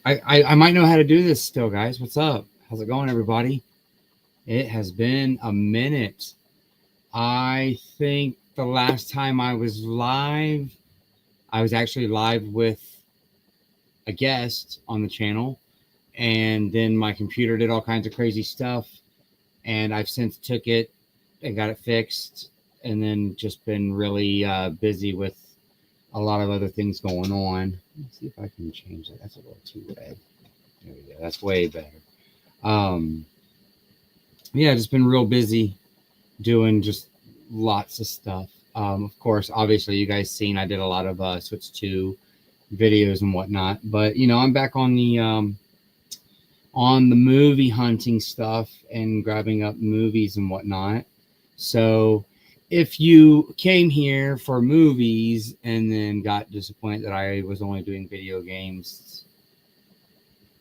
I might know how to do this still, guys. What's up? How's it going, everybody? It has been a minute. I think the last time I was live, I was actually live with a guest on the channel, and then my computer did all kinds of crazy stuff, and I've since took it and got it fixed, and then just been really busy with a lot of other things going on. Let's see if I can change that. That's a little too red. There we go. That's way better. Yeah, just been real busy doing just lots of stuff. Of course, obviously, you guys seen I did a lot of Switch 2 videos and whatnot, but I'm back on the movie hunting stuff and grabbing up movies and whatnot. So if you came here for movies and then got disappointed that I was only doing video games,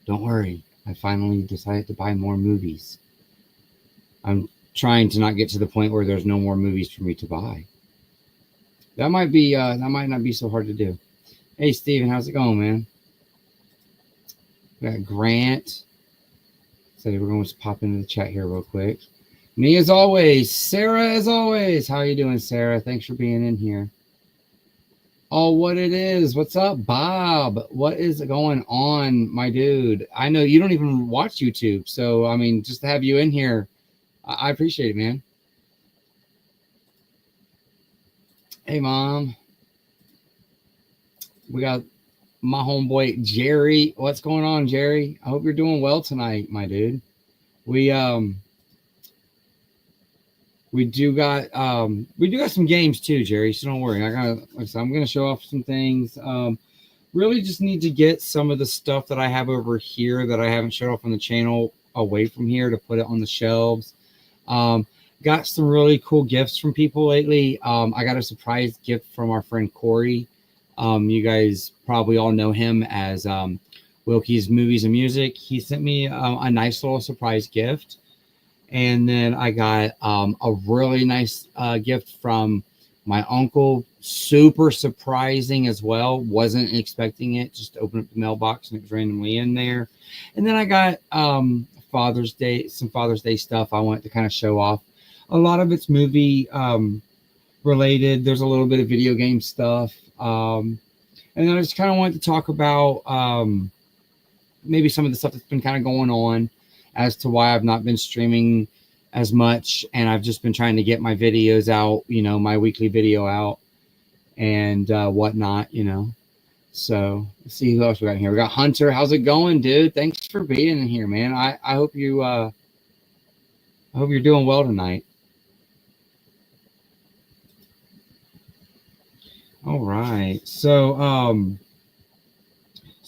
don't worry. I finally decided to buy more movies. I'm trying to not get to the point where there's no more movies for me to buy. That might not be so hard to do. Hey, Steven, how's it going, man? We got Grant. So we're going to pop into the chat here real quick. Me as always. Sarah as always. How are you doing, Sarah? Thanks for being in here. Oh, what it is. What's up, Bob? What is going on, my dude? I know you don't even watch YouTube. So, I mean, just to have you in here, I appreciate it, man. Hey, Mom. We got my homeboy, Jerry. What's going on, Jerry? I hope you're doing well tonight, my dude. We do got some games too, Jerry. So don't worry. I'm gonna show off some things. Really just need to get some of the stuff that I have over here that I haven't showed off on the channel away from here to put it on the shelves. Got some really cool gifts from people lately. I got a surprise gift from our friend Corey. You guys probably all know him as Wilkie's Movies and Music. He sent me a nice little surprise gift. And then I got a really nice gift from my uncle. Super surprising as well. Wasn't expecting it. Just opened up the mailbox and it was randomly in there. And then I got some Father's Day stuff I wanted to kind of show off. A lot of it's movie related. There's a little bit of video game stuff. And then I just kind of wanted to talk about maybe some of the stuff that's been kind of going on as to why I've not been streaming as much. And I've just been trying to get my videos out, my weekly video out and whatnot, So let's see who else we got in here. We got Hunter. How's it going, dude? Thanks for being in here, man. I hope you're doing well tonight. All right. So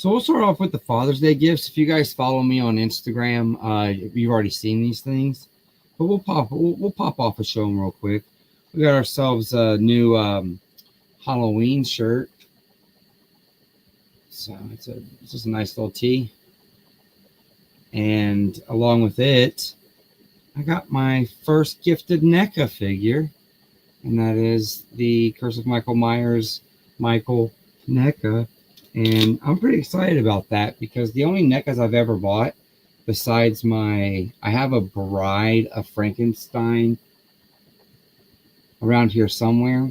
we'll start off with the Father's Day gifts. If you guys follow me on Instagram, you've already seen these things, but we'll pop off and show them real quick. We got ourselves a new Halloween shirt. So it's just a nice little tee. And along with it, I got my first gifted NECA figure. And that is the Curse of Michael Myers, Michael NECA. And I'm pretty excited about that because the only NECAs I've ever bought, besides I have a Bride of Frankenstein around here somewhere.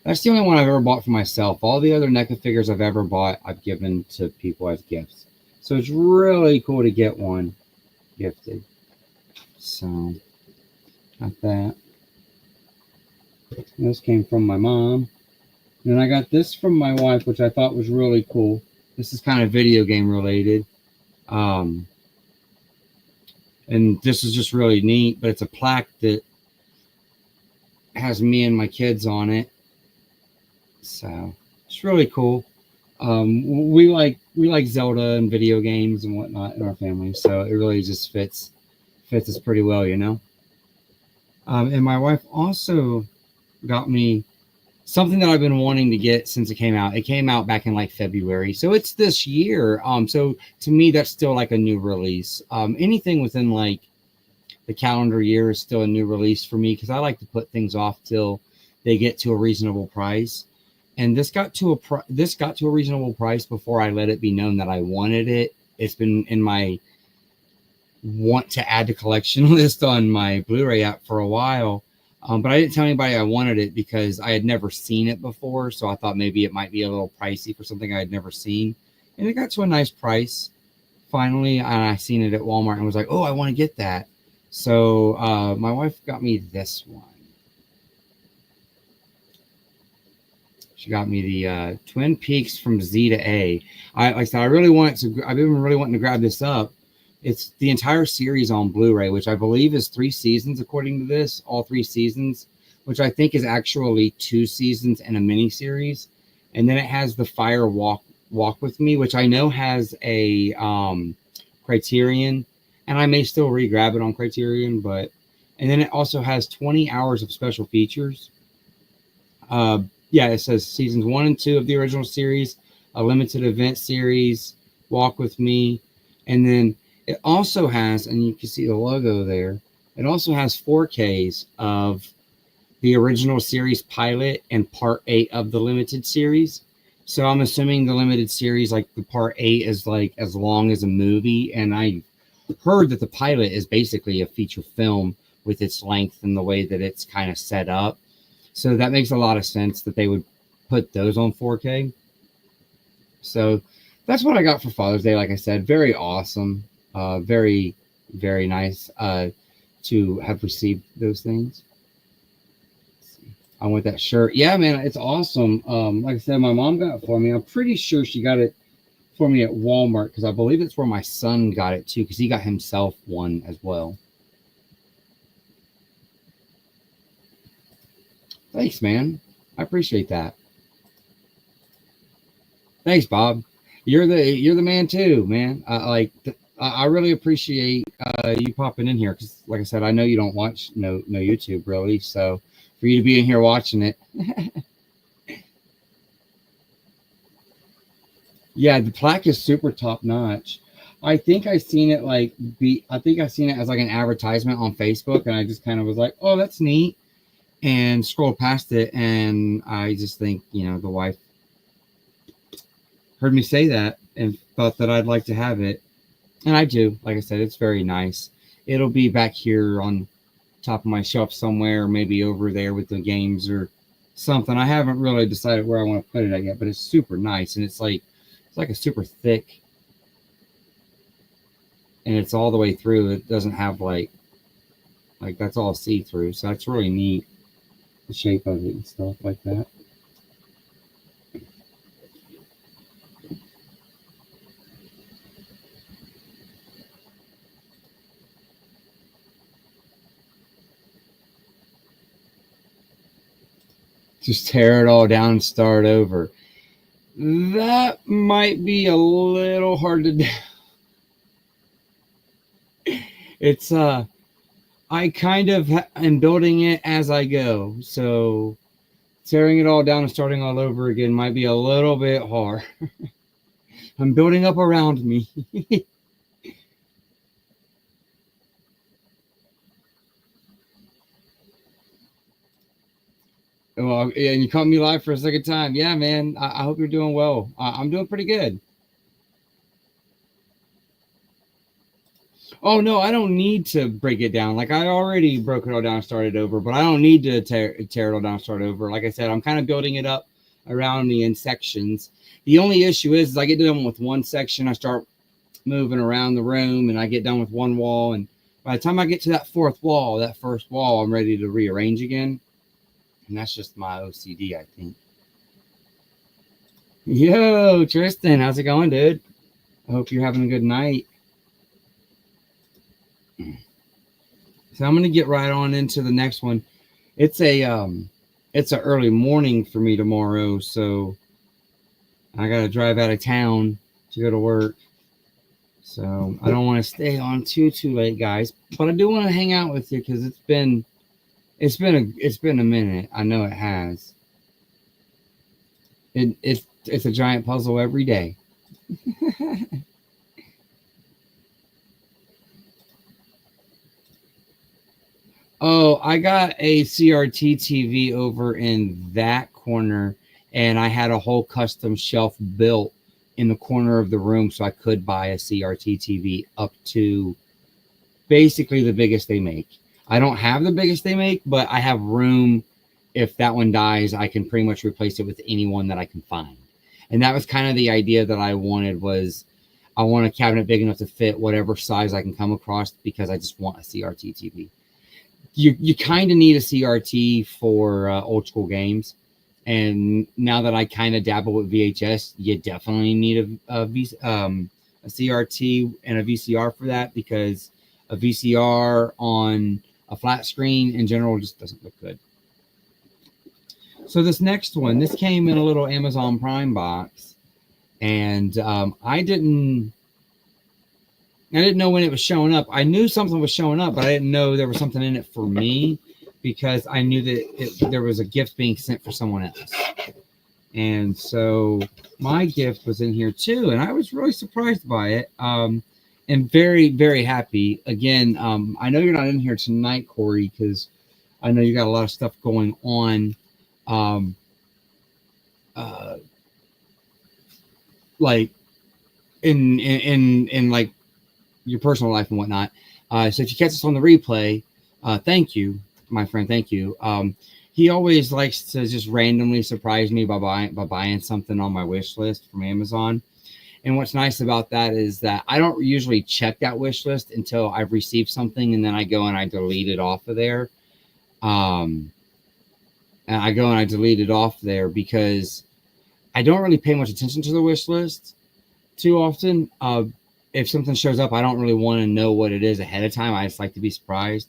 That's the only one I've ever bought for myself. All the other NECA figures I've ever bought, I've given to people as gifts. So it's really cool to get one gifted. So, got that. This came from my mom. And then I got this from my wife, which I thought was really cool. This is kind of video game related. And this is just really neat, but it's a plaque that has me and my kids on it. So it's really cool. We like Zelda and video games and whatnot in our family. So it really just fits us pretty well, And my wife also got me something that I've been wanting to get since it came out. It came out back in like February. So it's this year. So to me, that's still like a new release. Anything within like the calendar year is still a new release for me because I like to put things off till they get to a reasonable price. And this got to a reasonable price before I let it be known that I wanted it. it's been in my want to add to collection list on my Blu-ray app for a while. But I didn't tell anybody I wanted it because I had never seen it before. So I thought maybe it might be a little pricey for something I had never seen. And it got to a nice price finally. And I seen it at Walmart and was like, oh, I want to get that. So my wife got me this one. She got me the Twin Peaks from Z to A. Like I said, I've been really wanting to grab this up. It's the entire series on Blu-ray, which I believe is 3 seasons, according to this, all 3 seasons, which I think is actually 2 seasons and a mini series. And then it has the Fire Walk with Me, which I know has a Criterion, and I may still re-grab it on Criterion, and then it also has 20 hours of special features. It says seasons 1 and 2 of the original series, a limited event series, Walk with Me, and then it also has, and you can see the logo there, it also has 4Ks of the original series pilot and part 8 of the limited series. So I'm assuming the limited series, like the part 8 is like as long as a movie. And I heard that the pilot is basically a feature film with its length and the way that it's kind of set up. So that makes a lot of sense that they would put those on 4K. So that's what I got for Father's Day. Like I said, very awesome. Very, very nice to have received those things. I want that shirt. Yeah, man, it's awesome. Like I said, my mom got it for me. I'm pretty sure she got it for me at Walmart because I believe it's where my son got it too, because he got himself one as well. Thanks, man. I appreciate that. Thanks, Bob. You're the man too, man. I really appreciate you popping in here because, like I said, I know you don't watch no YouTube really, so for you to be in here watching it. Yeah, the plaque is super top notch. I think I seen it as like an advertisement on Facebook, and I just kind of was like, oh, that's neat, and scrolled past it, and I just think, the wife heard me say that and thought that I'd like to have it. And I do. Like I said, it's very nice. It'll be back here on top of my shelf somewhere, maybe over there with the games or something. I haven't really decided where I want to put it at yet, but it's super nice. And it's like a super thick, and it's all the way through. It doesn't have like that's all see-through. So that's really neat, the shape of it and stuff like that. Just tear it all down and start over. That might be a little hard to do. It's I kind of am building it as I go, so tearing it all down and starting all over again might be a little bit hard. I'm building up around me. Well, yeah, and you caught me live for a second time. Yeah, man. I hope you're doing well. I'm doing pretty good. Oh, no, I don't need to break it down. Like, I already broke it all down and started over, but I don't need to tear it all down and start over. Like I said, I'm kind of building it up around me in sections. The only issue is I get done with one section, I start moving around the room, and I get done with one wall. And by the time I get to that first wall, I'm ready to rearrange again. And that's just my OCD, I think. Yo, Tristan, how's it going, dude? I hope you're having a good night. So I'm gonna get right on into the next one. It's an early morning for me tomorrow, so I gotta drive out of town to go to work. So I don't want to stay on too late, guys. But I do want to hang out with you because it's been a minute. I know it has. It's a giant puzzle every day. Oh, I got a CRT TV over in that corner, and I had a whole custom shelf built in the corner of the room so I could buy a CRT TV up to basically the biggest they make. I don't have the biggest they make, but I have room. If that one dies, I can pretty much replace it with any one that I can find. And that was kind of the idea that I wanted, was I want a cabinet big enough to fit whatever size I can come across, because I just want a CRT TV. You kind of need a CRT for old school games. And now that I kind of dabble with VHS, you definitely need a CRT and a VCR for that, because a VCR on a flat screen in general just doesn't look good. So this next one, this came in a little Amazon Prime box, and I didn't know when it was showing up. I knew something was showing up, but I didn't know there was something in it for me, because I knew that there was a gift being sent for someone else. And so my gift was in here too, and I was really surprised by it, and very, very happy. Again, I know you're not in here tonight, Corey, because I know you got a lot of stuff going on, like in like your personal life and whatnot. So if you catch us on the replay, thank you, my friend. Thank you. He always likes to just randomly surprise me by buying something on my wish list from Amazon. And what's nice about that is that I don't usually check that wish list until I've received something, and then I go and I delete it off of there. And I go and I delete it off there because I don't really pay much attention to the wish list too often. If something shows up, I don't really want to know what it is ahead of time. I just like to be surprised,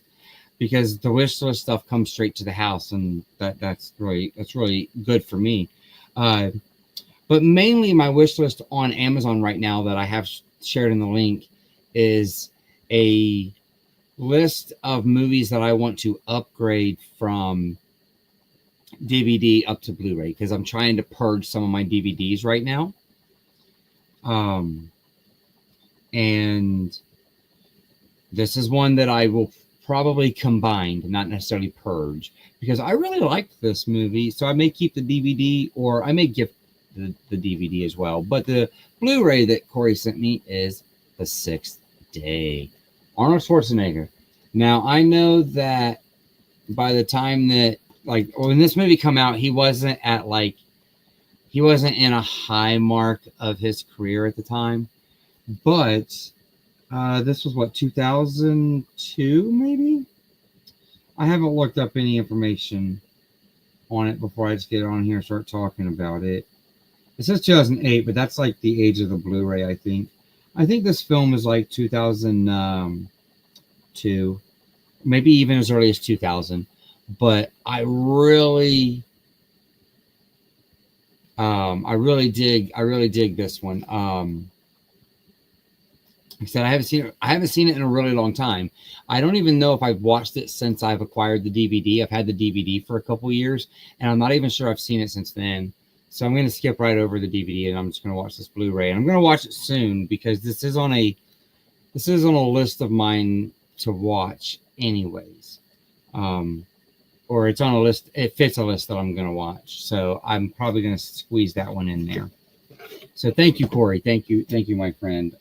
because the wish list stuff comes straight to the house, and that's really good for me. But mainly my wish list on Amazon right now that I have shared in the link is a list of movies that I want to upgrade from DVD up to Blu-ray, because I'm trying to purge some of my DVDs right now. And this is one that I will probably combine, not necessarily purge, because I really liked this movie. So I may keep the DVD, or I may gift the DVD as well. But the Blu-ray that Corey sent me is The Sixth Day, Arnold Schwarzenegger. Now, I know that by the time that, like, when this movie come out, he wasn't in a high mark of his career at the time. But this was what, 2002 maybe? I haven't looked up any information on it before I just get on here and start talking about it. It says 2008, but that's like the age of the Blu-ray, I think. I think this film is like 2002, maybe even as early as 2000. But I really dig this one. Like I said, I haven't seen it in a really long time. I don't even know if I've watched it since I've acquired the DVD. I've had the DVD for a couple years, and I'm not even sure I've seen it since then. So I'm going to skip right over the DVD, and I'm just going to watch this Blu-ray. And I'm going to watch it soon, because this is on a list of mine to watch anyways. Or it's on a list. It fits a list that I'm going to watch. So I'm probably going to squeeze that one in there. So thank you, Corey. Thank you, my friend.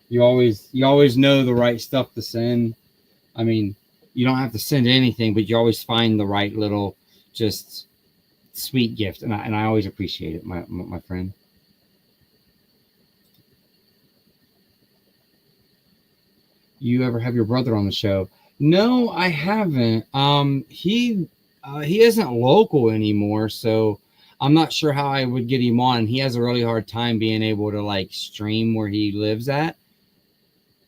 You always know the right stuff to send. I mean, you don't have to send anything, but you always find the right little just sweet gift, and I always appreciate it, my friend. You ever have your brother on the show? No, I haven't. He isn't local anymore, so I'm not sure how I would get him on. He has a really hard time being able to like stream where he lives at.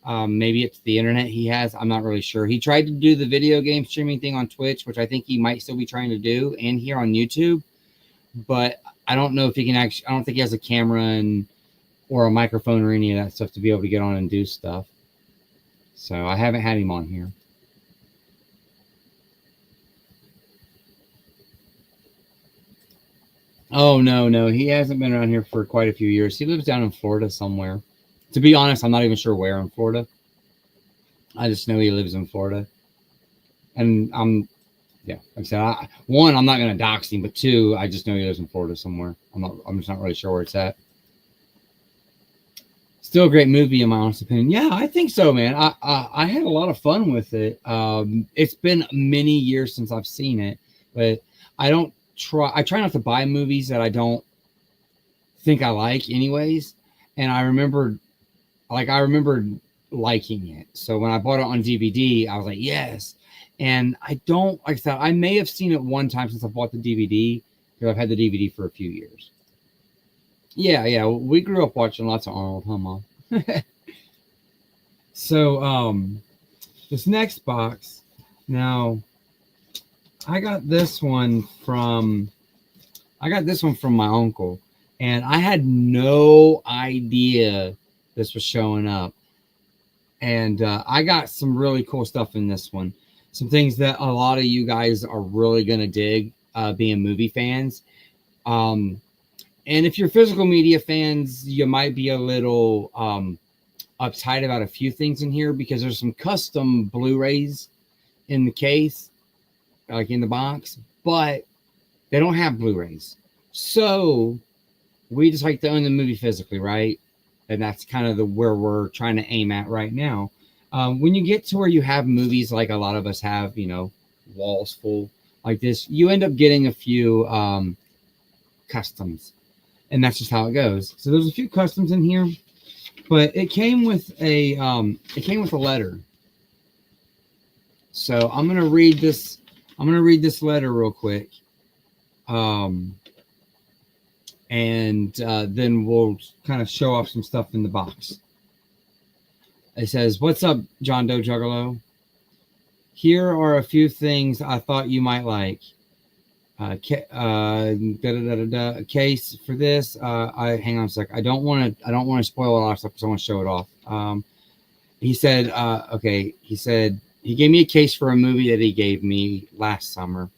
Maybe it's the internet he has. I'm not really sure. He tried to do the video game streaming thing on Twitch, which I think he might still be trying to do, and here on YouTube. But I don't know if he can actually. I don't think he has a camera or a microphone or any of that stuff to be able to get on and do stuff. So I haven't had him on here. Oh, no. He hasn't been around here for quite a few years. He lives down in Florida somewhere. To be honest, I'm not even sure where in Florida. I just know he lives in Florida. And like I said, I'm not going to dox him, but two, I just know he lives in Florida somewhere. I'm just not really sure where it's at. Still a great movie in my honest opinion. Yeah, I think so, man. I had a lot of fun with it. It's been many years since I've seen it, but I try not to buy movies that I don't think I like anyways. And I remember liking it. So when I bought it on DVD, I was like, yes. And I don't, like I said, I may have seen it one time since I bought the DVD because I've had the DVD for a few years. Yeah. We grew up watching lots of Arnold, huh, Mom? So, this next box, now, I got this one from my uncle, and I had no idea this was showing up. And I got some really cool stuff in this one. Some things that a lot of you guys are really going to dig, being movie fans. And if you're physical media fans, you might be a little uptight about a few things in here because there's some custom Blu-rays in the case, like in the box, but they don't have Blu-rays. So we just like to own the movie physically, right? And that's kind of where we're trying to aim at right now. When you get to where you have movies like a lot of us have, walls full like this, you end up getting a few customs, and that's just how it goes. So there's a few customs in here, but it came with a letter. So I'm gonna read this. I'm gonna read this letter real quick, and then we'll kind of show off some stuff in the box. It says, "What's up, John Doe Juggalo? Here are a few things I thought you might like. Case for this. Hang on a sec. I don't want to spoil a lot of stuff because I want to show it off." He said, okay. He said he gave me a case for a movie that he gave me last summer,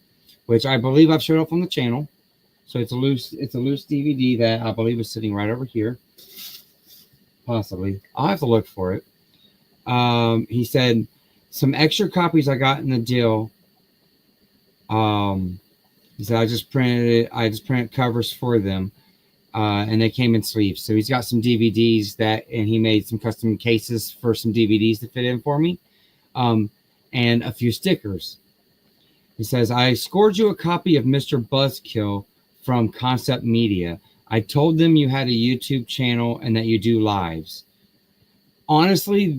which I believe I've showed up on the channel. So it's a loose DVD that I believe is sitting right over here. Possibly. I'll have to look for it. He said some extra copies I got in the deal. He said I just printed covers for them, and they came in sleeves. So he's got some DVDs and he made some custom cases for some DVDs to fit in for me, and a few stickers. He says, I scored you a copy of Mr. Buzzkill from Concept Media. I told them you had a YouTube channel and that you do lives. Honestly,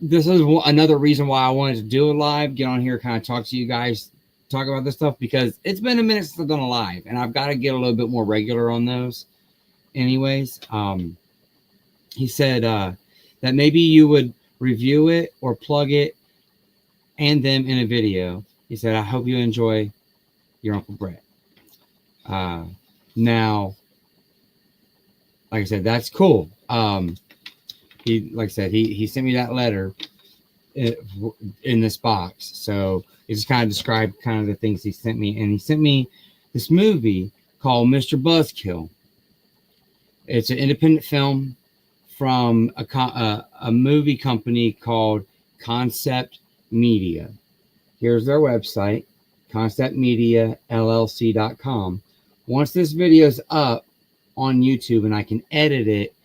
this is another reason why I wanted to do a live, get on here, kind of talk to you guys, talk about this stuff, because it's been a minute since I've done a live, and I've got to get a little bit more regular on those. Anyways, he said that maybe you would review it or plug it and them in a video. He said, I hope you enjoy, your Uncle Brett. Now, like I said, that's cool. He sent me that letter in this box. So it just kind of described kind of the things he sent me. And he sent me this movie called Mr. Buzzkill. It's an independent film from a movie company called Concept Media. Here's their website, conceptmediallc.com. Once this video is up on YouTube and I can edit it,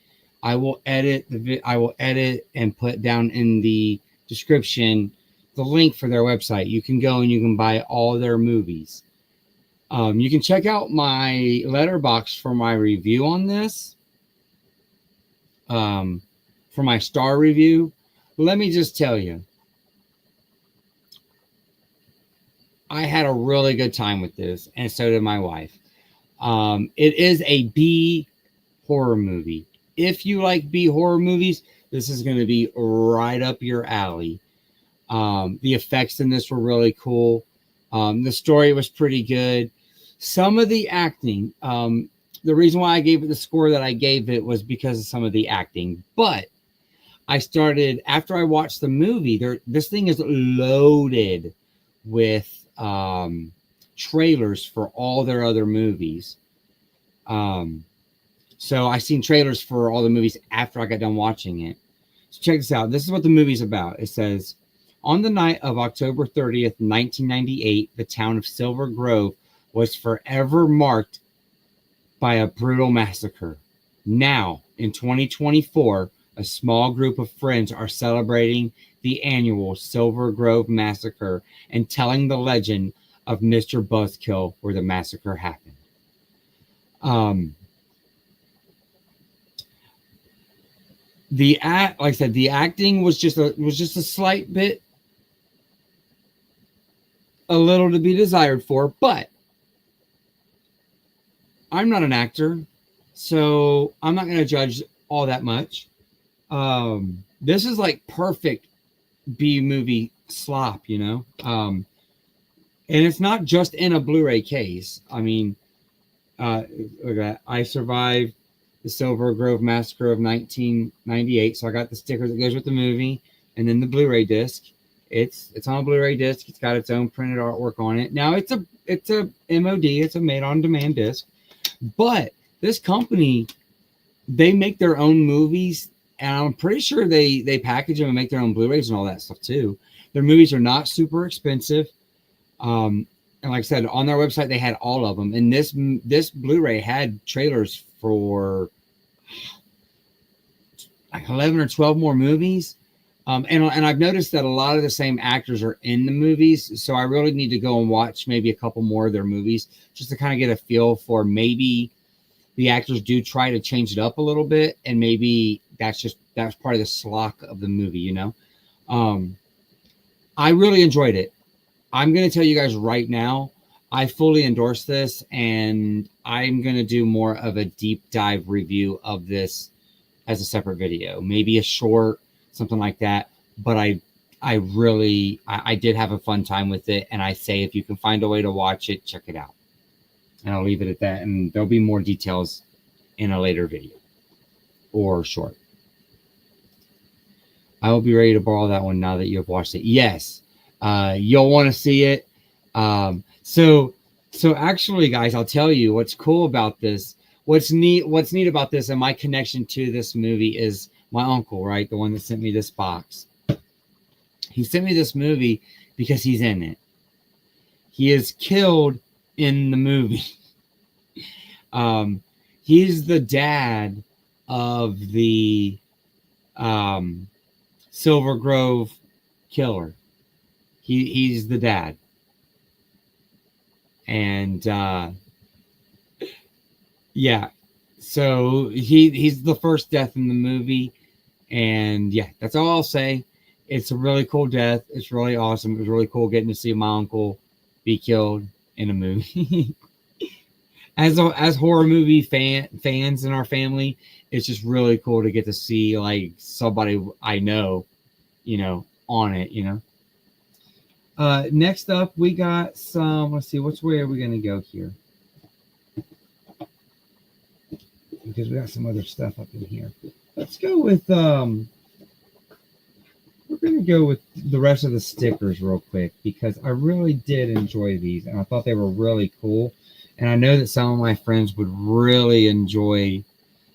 I will edit and put down in the description the link for their website. You can go and you can buy all their movies. You can check out my letterbox for my review on this. For my star review, let me just tell you, I had a really good time with this, and so did my wife. It is a B horror movie. If you like B horror movies, this is going to be right up your alley. The effects in this were really cool. The story was pretty good. Some of the acting, the reason why I gave it the score that I gave it was because of some of the acting. But after I watched the movie, this thing is loaded with trailers for all their other movies. So I seen trailers for all the movies after I got done watching it. So check this out. This is what the movie's about. It says, on the night of October 30th, 1998, the town of Silver Grove was forever marked by a brutal massacre. Now, in 2024, a small group of friends are celebrating the annual Silver Grove Massacre and telling the legend of Mr. Buzzkill where the massacre happened. Like I said, the acting was just a slight bit, a little to be desired for, but I'm not an actor, so I'm not going to judge all that much. This is like perfect B movie slop, you know. And it's not just in a Blu-ray case. I mean, look at that. I survived the Silver Grove Massacre of 1998, so I got the sticker that goes with the movie, and then the Blu-ray disc. It's on a Blu-ray disc. It's got its own printed artwork on it. Now it's a MOD. It's a made-on-demand disc, but this company, they make their own movies, and I'm pretty sure they package them and make their own Blu-rays and all that stuff too. Their movies are not super expensive. And like I said, on their website, they had all of them. And this Blu-ray had trailers for like 11 or 12 more movies. And I've noticed that a lot of the same actors are in the movies. So I really need to go and watch maybe a couple more of their movies just to kind of get a feel for maybe the actors do try to change it up a little bit. And maybe that's part of the schlock of the movie, you know? I really enjoyed it. I'm going to tell you guys right now, I fully endorse this, and I'm going to do more of a deep dive review of this as a separate video, maybe a short, something like that. But I did have a fun time with it, and I say if you can find a way to watch it, check it out. And I'll leave it at that, and there'll be more details in a later video or short. I will be ready to borrow that one now that you have watched it. Yes. You'll want to see it. So actually, guys, I'll tell you what's cool about this. What's neat about this and my connection to this movie is my uncle, right? The one that sent me this box. He sent me this movie because he's in it. He is killed in the movie. He's the dad of the Silver Grove killer. He's the dad. And yeah, so he's the first death in the movie. And yeah, that's all I'll say. It's a really cool death. It's really awesome. It was really cool getting to see my uncle be killed in a movie. As horror movie fans in our family, it's just really cool to get to see like somebody I know, you know, on it, you know. Next up, we got some, let's see, which way are we going to go here? Because we got some other stuff up in here. Let's go with, we're going to go with the rest of the stickers real quick because I really did enjoy these and I thought they were really cool. And I know that some of my friends would really enjoy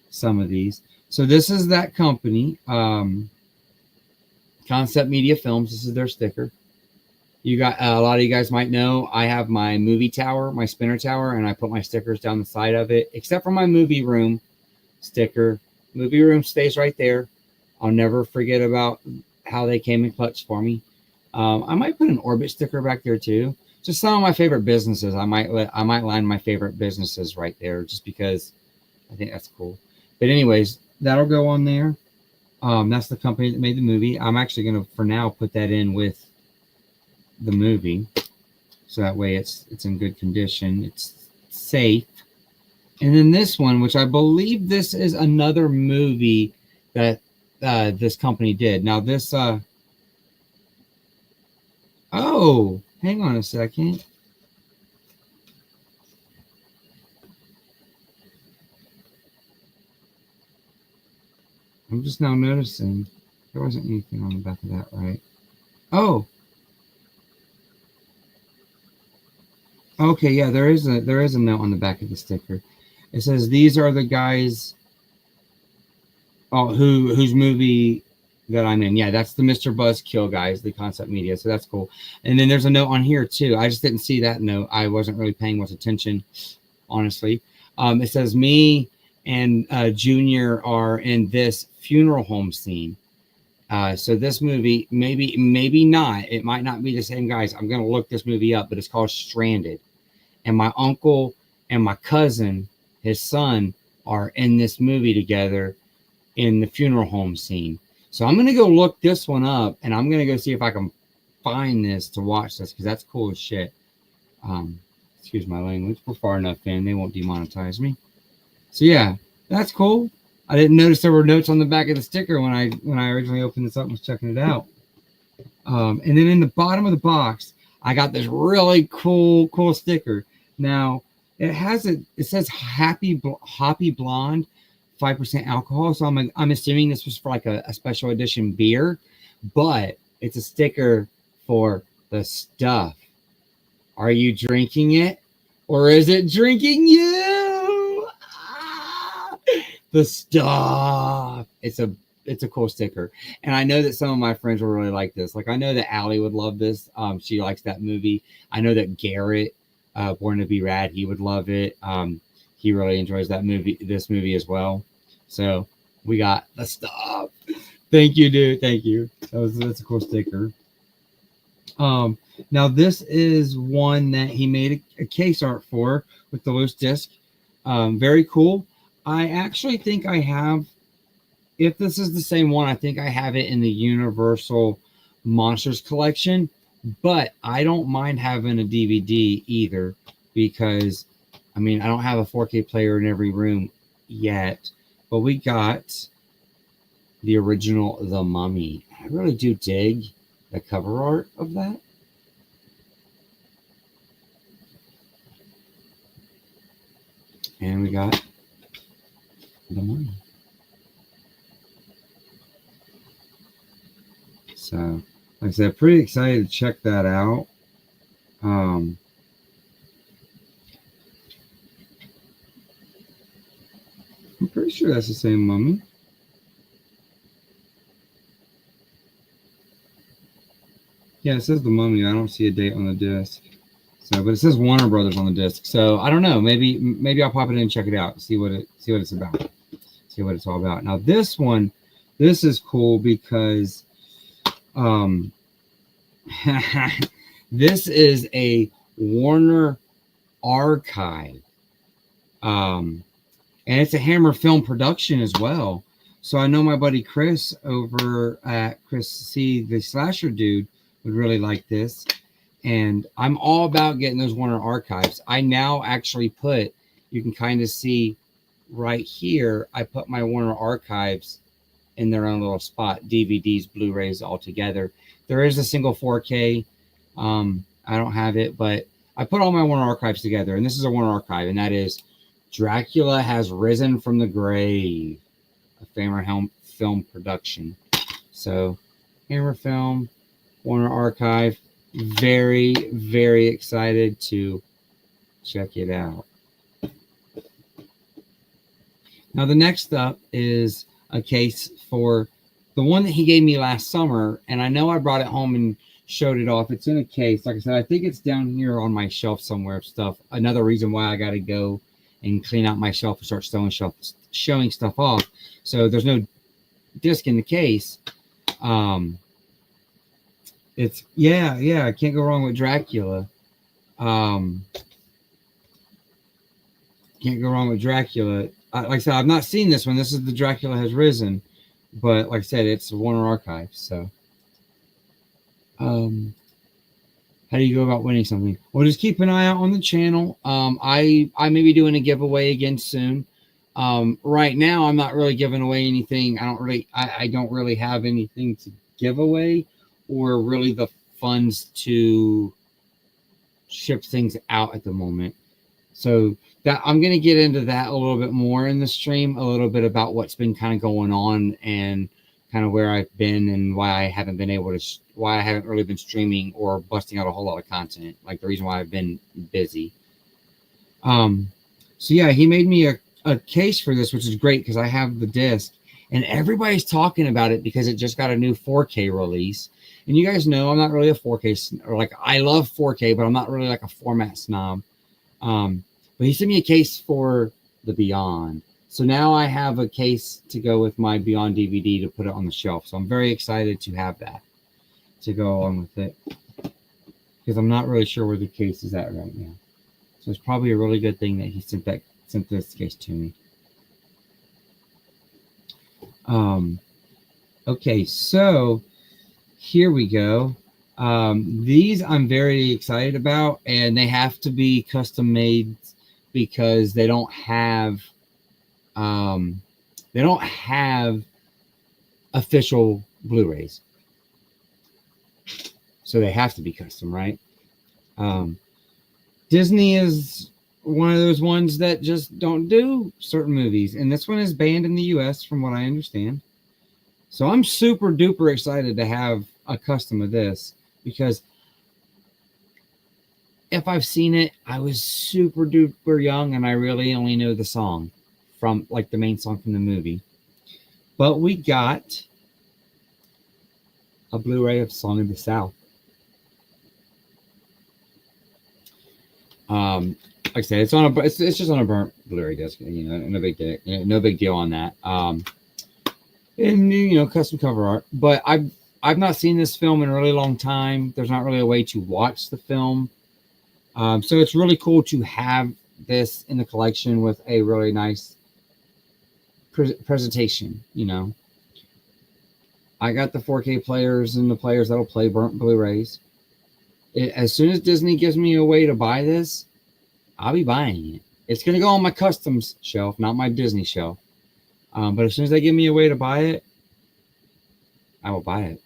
some of these. So this is that company, Concept Media Films. This is their sticker. You got a lot of you guys might know I have my movie tower, my spinner tower, and I put my stickers down the side of it, except for my movie room sticker. Movie room stays right there. I'll never forget about how they came in clutch for me. I might put an Orbit sticker back there too. Just some of my favorite businesses. I might line my favorite businesses right there just because I think that's cool. But anyways, that'll go on there. That's the company that made the movie. I'm actually gonna for now put that in with the movie, so that way it's in good condition, it's safe. And then this one, which I believe this is another movie that this company did. Now this oh, hang on a second. I'm just now noticing there wasn't anything on the back of that, right? Oh, okay, yeah, there is a note on the back of the sticker. It says these are the guys whose movie that I'm in. Yeah, that's the Mr. Buzzkill guys, the Concept Media. So that's cool. And then there's a note on here too. I just didn't see that note. I wasn't really paying much attention, honestly. It says me and Junior are in this funeral home scene. So this movie, maybe not. It might not be the same guys. I'm gonna look this movie up, but it's called Stranded. And my uncle and my cousin, his son, are in this movie together in the funeral home scene. So I'm gonna go look this one up, and I'm gonna go see if I can find this to watch this, because that's cool as shit. Excuse my language. We're far enough in; they won't demonetize me. So yeah, that's cool. I didn't notice there were notes on the back of the sticker when I originally opened this up and was checking it out. And then in the bottom of the box, I got this really cool sticker. Now it says Hoppy Blonde, 5% alcohol. So I'm assuming this was for like a special edition beer, but it's a sticker for the stuff. Are you drinking it, or is it drinking you? The stuff. It's a cool sticker, and I know that some of my friends will really like this. Like, I know that Allie would love this. She likes that movie. I know that Garrett, Born to Be Rad, he would love it. He really enjoys this movie as well. So we got the stuff. Thank you, dude. Thank you. That's a cool sticker. Now this is one that he made a case art for with the loose disc. Very cool. I actually think I have, if this is the same one, I think I have it in the Universal Monsters collection, but I don't mind having a DVD either, because I mean, I don't have a 4K player in every room yet, but we got the original The Mummy. I really do dig the cover art of that. And we got The Mummy. So, like I said, pretty excited to check that out. I'm pretty sure that's the same Mummy. Yeah, it says The Mummy. I don't see a date on the disc. So, but it says Warner Brothers on the disc. So I don't know. Maybe I'll pop it in and check it out. See what it's about. See what it's all about. Now this one, this is cool because this is a Warner archive. And it's a Hammer Film production as well. So I know my buddy Chris over at Chris C, the Slasher Dude, would really like this. And I'm all about getting those Warner archives. I now actually put, you can kind of see right here, I put my Warner archives in their own little spot, DVDs, Blu-rays all together. There is a single 4K. I don't have it, but I put all my Warner archives together. And this is a Warner archive, and that is Dracula Has Risen from the Grave, a Hammer Film production. So Hammer Film, Warner archive. Very, very excited to check it out. Now the next up is a case for the one that he gave me last summer, and I know I brought it home and showed it off. It's in a case. Like I said, I think it's down here on my shelf somewhere of stuff. Another reason why I got to go and clean out my shelf and start showing stuff off. So there's no disc in the case. It's I can't go wrong with Dracula. Can't go wrong with Dracula. Like I said, I've not seen this one. This is the Dracula Has Risen, but like I said, it's Warner Archive. So, how do you go about winning something? Well, just keep an eye out on the channel. I may be doing a giveaway again soon. Right now, I'm not really giving away anything. I don't really have anything to give away, or really the funds to ship things out at the moment. So that I'm going to get into that a little bit more in the stream, a little bit about what's been kind of going on and kind of where I've been and why I haven't really been streaming or busting out a whole lot of content. Like the reason why I've been busy. So yeah, he made me a case for this, which is great because I have the disc and everybody's talking about it because it just got a new 4K release. And you guys know I'm not really a 4K, or like I love 4K, but I'm not really like a format snob. But he sent me a case for The Beyond. So now I have a case to go with my Beyond DVD to put it on the shelf. So I'm very excited to have that to go on with it, because I'm not really sure where the case is at right now. So it's probably a really good thing that he sent this case to me. Okay, so here we go. These I'm very excited about, and they have to be custom made because they don't have official Blu-rays, so they have to be custom, right? Disney is one of those ones that just don't do certain movies, and this one is banned in the US from what I understand. So I'm super duper excited to have a custom of this, because if I've seen it, I was super duper young and I really only know the song from, like, the main song from the movie. But we got a Blu-ray of Song of the South. Like I said, it's just on a burnt Blu-ray disc, no big deal on that. And custom cover art. But I've not seen this film in a really long time. There's not really a way to watch the film. So it's really cool to have this in the collection with a really nice presentation. I got the 4K players and the players that'll play burnt Blu-rays. As soon as Disney gives me a way to buy this, I'll be buying it. It's going to go on my customs shelf, not my Disney shelf. But as soon as they give me a way to buy it, I will buy it.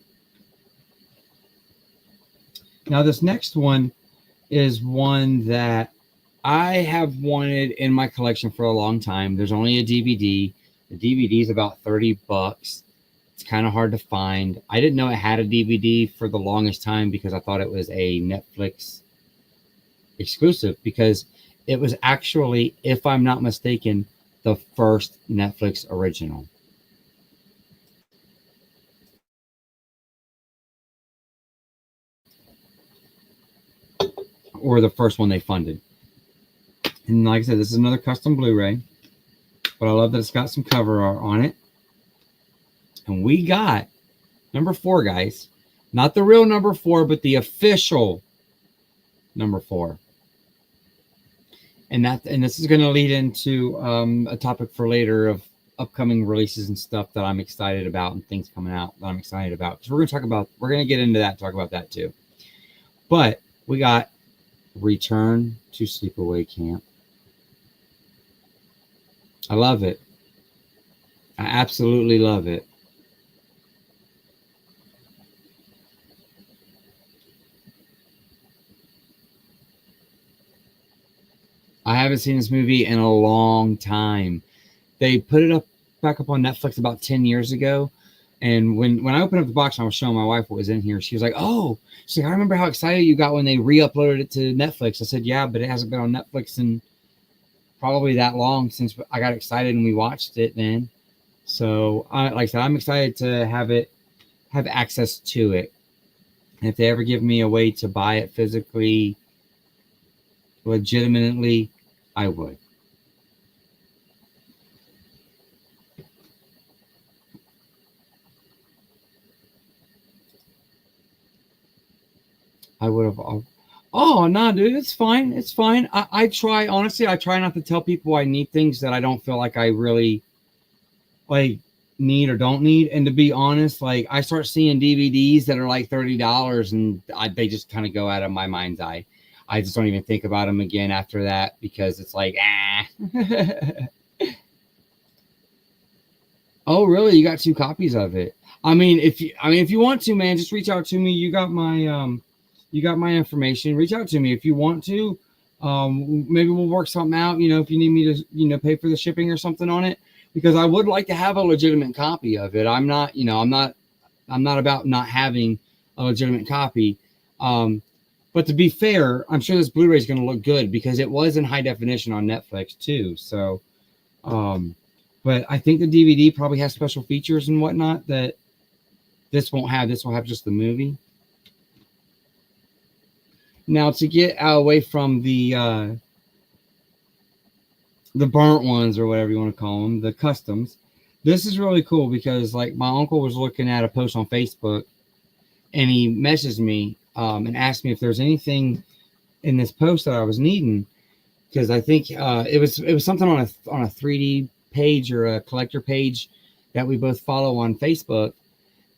Now, this next one is one that I have wanted in my collection for a long time. There's only a DVD. The DVD is about $30. It's kind of hard to find. I didn't know it had a DVD for the longest time because I thought it was a Netflix exclusive, because it was actually, if I'm not mistaken, the first Netflix original. Or the first one they funded. And like I said, this is another custom Blu-ray, but I love that it's got some cover art on it. And we got number 4, guys. Not the real number 4, but the official number 4. And this is going to lead into a topic for later of upcoming releases and stuff that I'm excited about, and things coming out that I'm excited about. Because we're going to get into that, talk about that too. But we got Return to Sleepaway Camp. I love it. I absolutely love it. I haven't seen this movie in a long time. They put it back up on Netflix about 10 years ago. And when I opened up the box and I was showing my wife what was in here, she was like, "Oh," she's like, "I remember how excited you got when they re-uploaded it to Netflix." I said, "Yeah, but it hasn't been on Netflix in probably that long since I got excited and we watched it then." So, like I said, I'm excited to have access to it. And if they ever give me a way to buy it physically, legitimately, I would. I would have. Oh, no, dude, it's fine. It's fine. I try, honestly, I try not to tell people I need things that I don't feel like I really need or don't need. And to be honest, I start seeing DVDs that are like $30 and they just kind of go out of my mind's eye. I just don't even think about them again after that, because it's like, Oh, really? You got 2 copies of it? I mean, if you want to, man, just reach out to me. You got my information. Reach out to me if you want to. Maybe we'll work something out. If you need me to, pay for the shipping or something on it, because I would like to have a legitimate copy of it. I'm not about not having a legitimate copy. But to be fair, I'm sure this Blu-ray is going to look good because it was in high definition on Netflix too. So, but I think the DVD probably has special features and whatnot that this won't have. This will have just the movie. Now, to get away from the the burnt ones or whatever you want to call them, the customs. This is really cool because like my uncle was looking at a post on Facebook and he messaged me and asked me if there's anything in this post that I was needing because I think it was something on a 3D page or a collector page that we both follow on Facebook.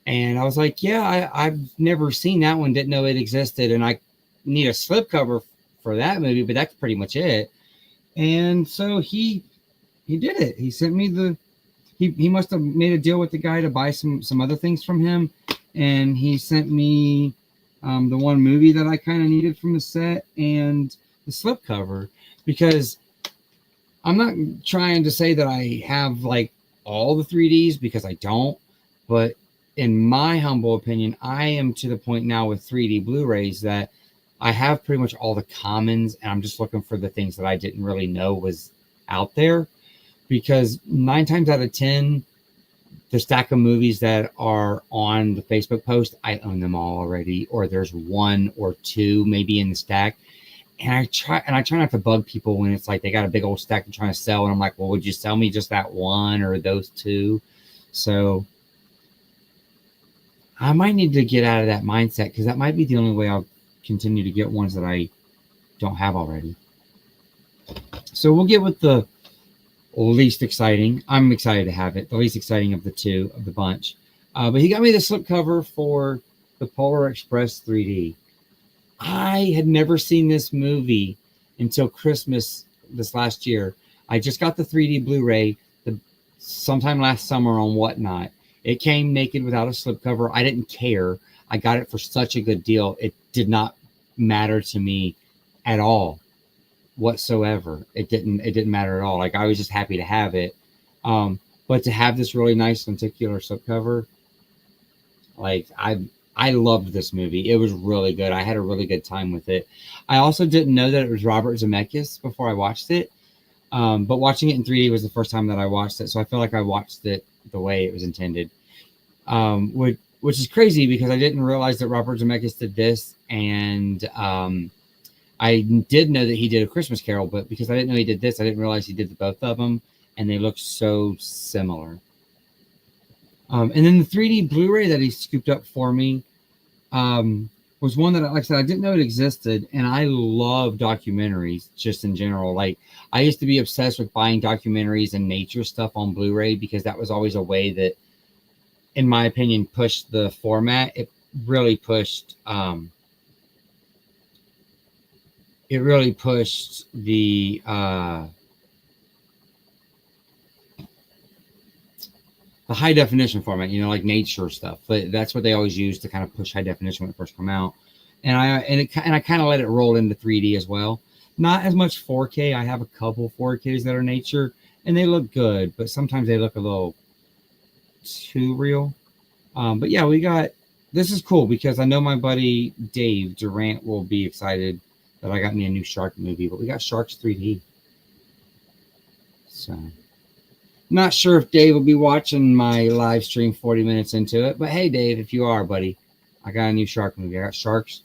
And I was like, yeah, I've never seen that one, didn't know it existed, and I need a slipcover for that movie, but that's pretty much it. And so he did it. He sent me he must have made a deal with the guy to buy some other things from him, and he sent me the one movie that I kind of needed from the set and the slipcover because I'm not trying to say that I have like all the 3Ds because I don't, but in my humble opinion, I am to the point now with 3D Blu-rays that I have pretty much all the commons and I'm just looking for the things that I didn't really know was out there because 9 times out of 10, the stack of movies that are on the Facebook post, I own them all already, or there's one or two maybe in the stack. And I try not to bug people when it's like they got a big old stack they're trying to sell, and I'm like, well, would you sell me just that one or those two? So I might need to get out of that mindset because that might be the only way I'll continue to get ones that I don't have already. So we'll get with the least exciting. I'm excited to have it. The least exciting of the two of the bunch. But he got me the slipcover for the Polar Express 3D. I had never seen this movie until Christmas this last year. I just got the 3D Blu-ray sometime last summer on Whatnot. It came naked without a slipcover. I didn't care. I got it for such a good deal. It did not matter to me at all whatsoever. It didn't matter at all. Like I was just happy to have it. But to have this really nice lenticular slipcover, like I loved this movie. It was really good. I had a really good time with it. I also didn't know that it was Robert Zemeckis before I watched it. But watching it in 3D was the first time that I watched it. So I feel like I watched it the way it was intended. Which is crazy because I didn't realize that Robert Zemeckis did this. And I did know that he did A Christmas Carol, but because I didn't know he did this, I didn't realize he did the both of them. And they look so similar. And then the 3D Blu-ray that he scooped up for me was one that, like I said, I didn't know it existed. And I love documentaries just in general. Like I used to be obsessed with buying documentaries and nature stuff on Blu-ray because that was always a way that, in my opinion, pushed the format. It really pushed the high definition format, like nature stuff. But that's what they always use to kind of push high definition when it first came out. And I kind of let it roll into 3D as well. Not as much 4K. I have a couple 4Ks that are nature, and they look good, but sometimes they look a little too real. But yeah, this is cool because I know my buddy Dave Durant will be excited that I got me a new shark movie, but we got Sharks 3D. So not sure if Dave will be watching my live stream 40 minutes into it, but hey, Dave, if you are, buddy, I got a new shark movie. I got Sharks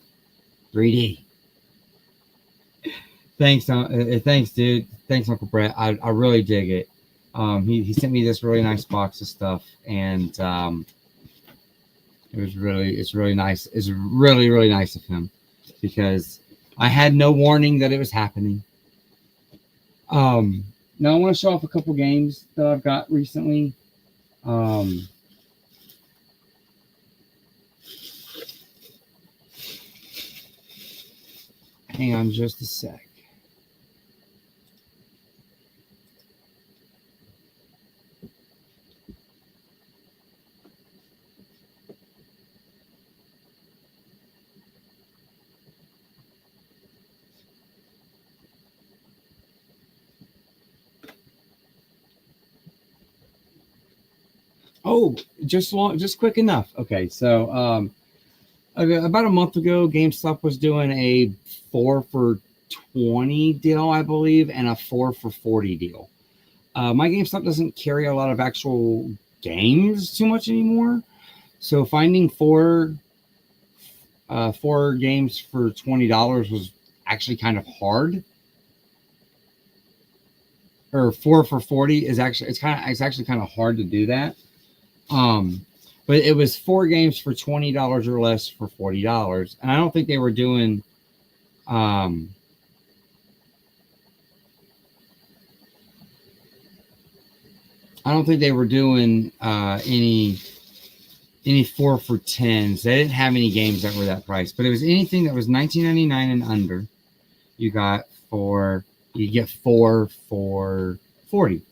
3D. Thanks, dude. Thanks, Uncle Brett. I really dig it. He sent me this really nice box of stuff, and it's really nice. It's really, really nice of him because I had no warning that it was happening. Now I want to show off a couple games that I've got recently. Hang on just a sec. Oh, just quick enough. Okay, so about a month ago, GameStop was doing a 4 for $20 deal, I believe, and a 4 for $40 deal. My GameStop doesn't carry a lot of actual games too much anymore, so finding four games for $20 was actually kind of hard. or 4 for 40 is actually it's actually kind of hard to do that. But it was 4 games for $20 or less for $40, and I don't think they were doing I don't think they were doing any 4 for 10s. They didn't have any games that were that price, but it was anything that was $19.99 and under. You get 4 for $40.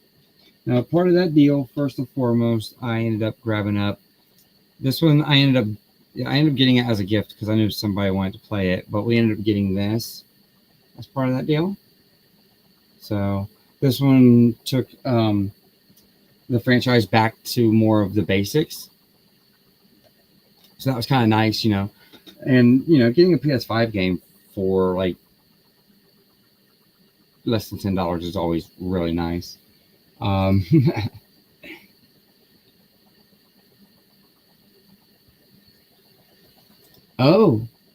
Now, part of that deal, first and foremost, I ended up grabbing up this one. I ended up getting it as a gift because I knew somebody wanted to play it, but we ended up getting this as part of that deal. So this one took the franchise back to more of the basics. So that was kind of nice, and getting a PS5 game for like less than $10 is always really nice. Oh,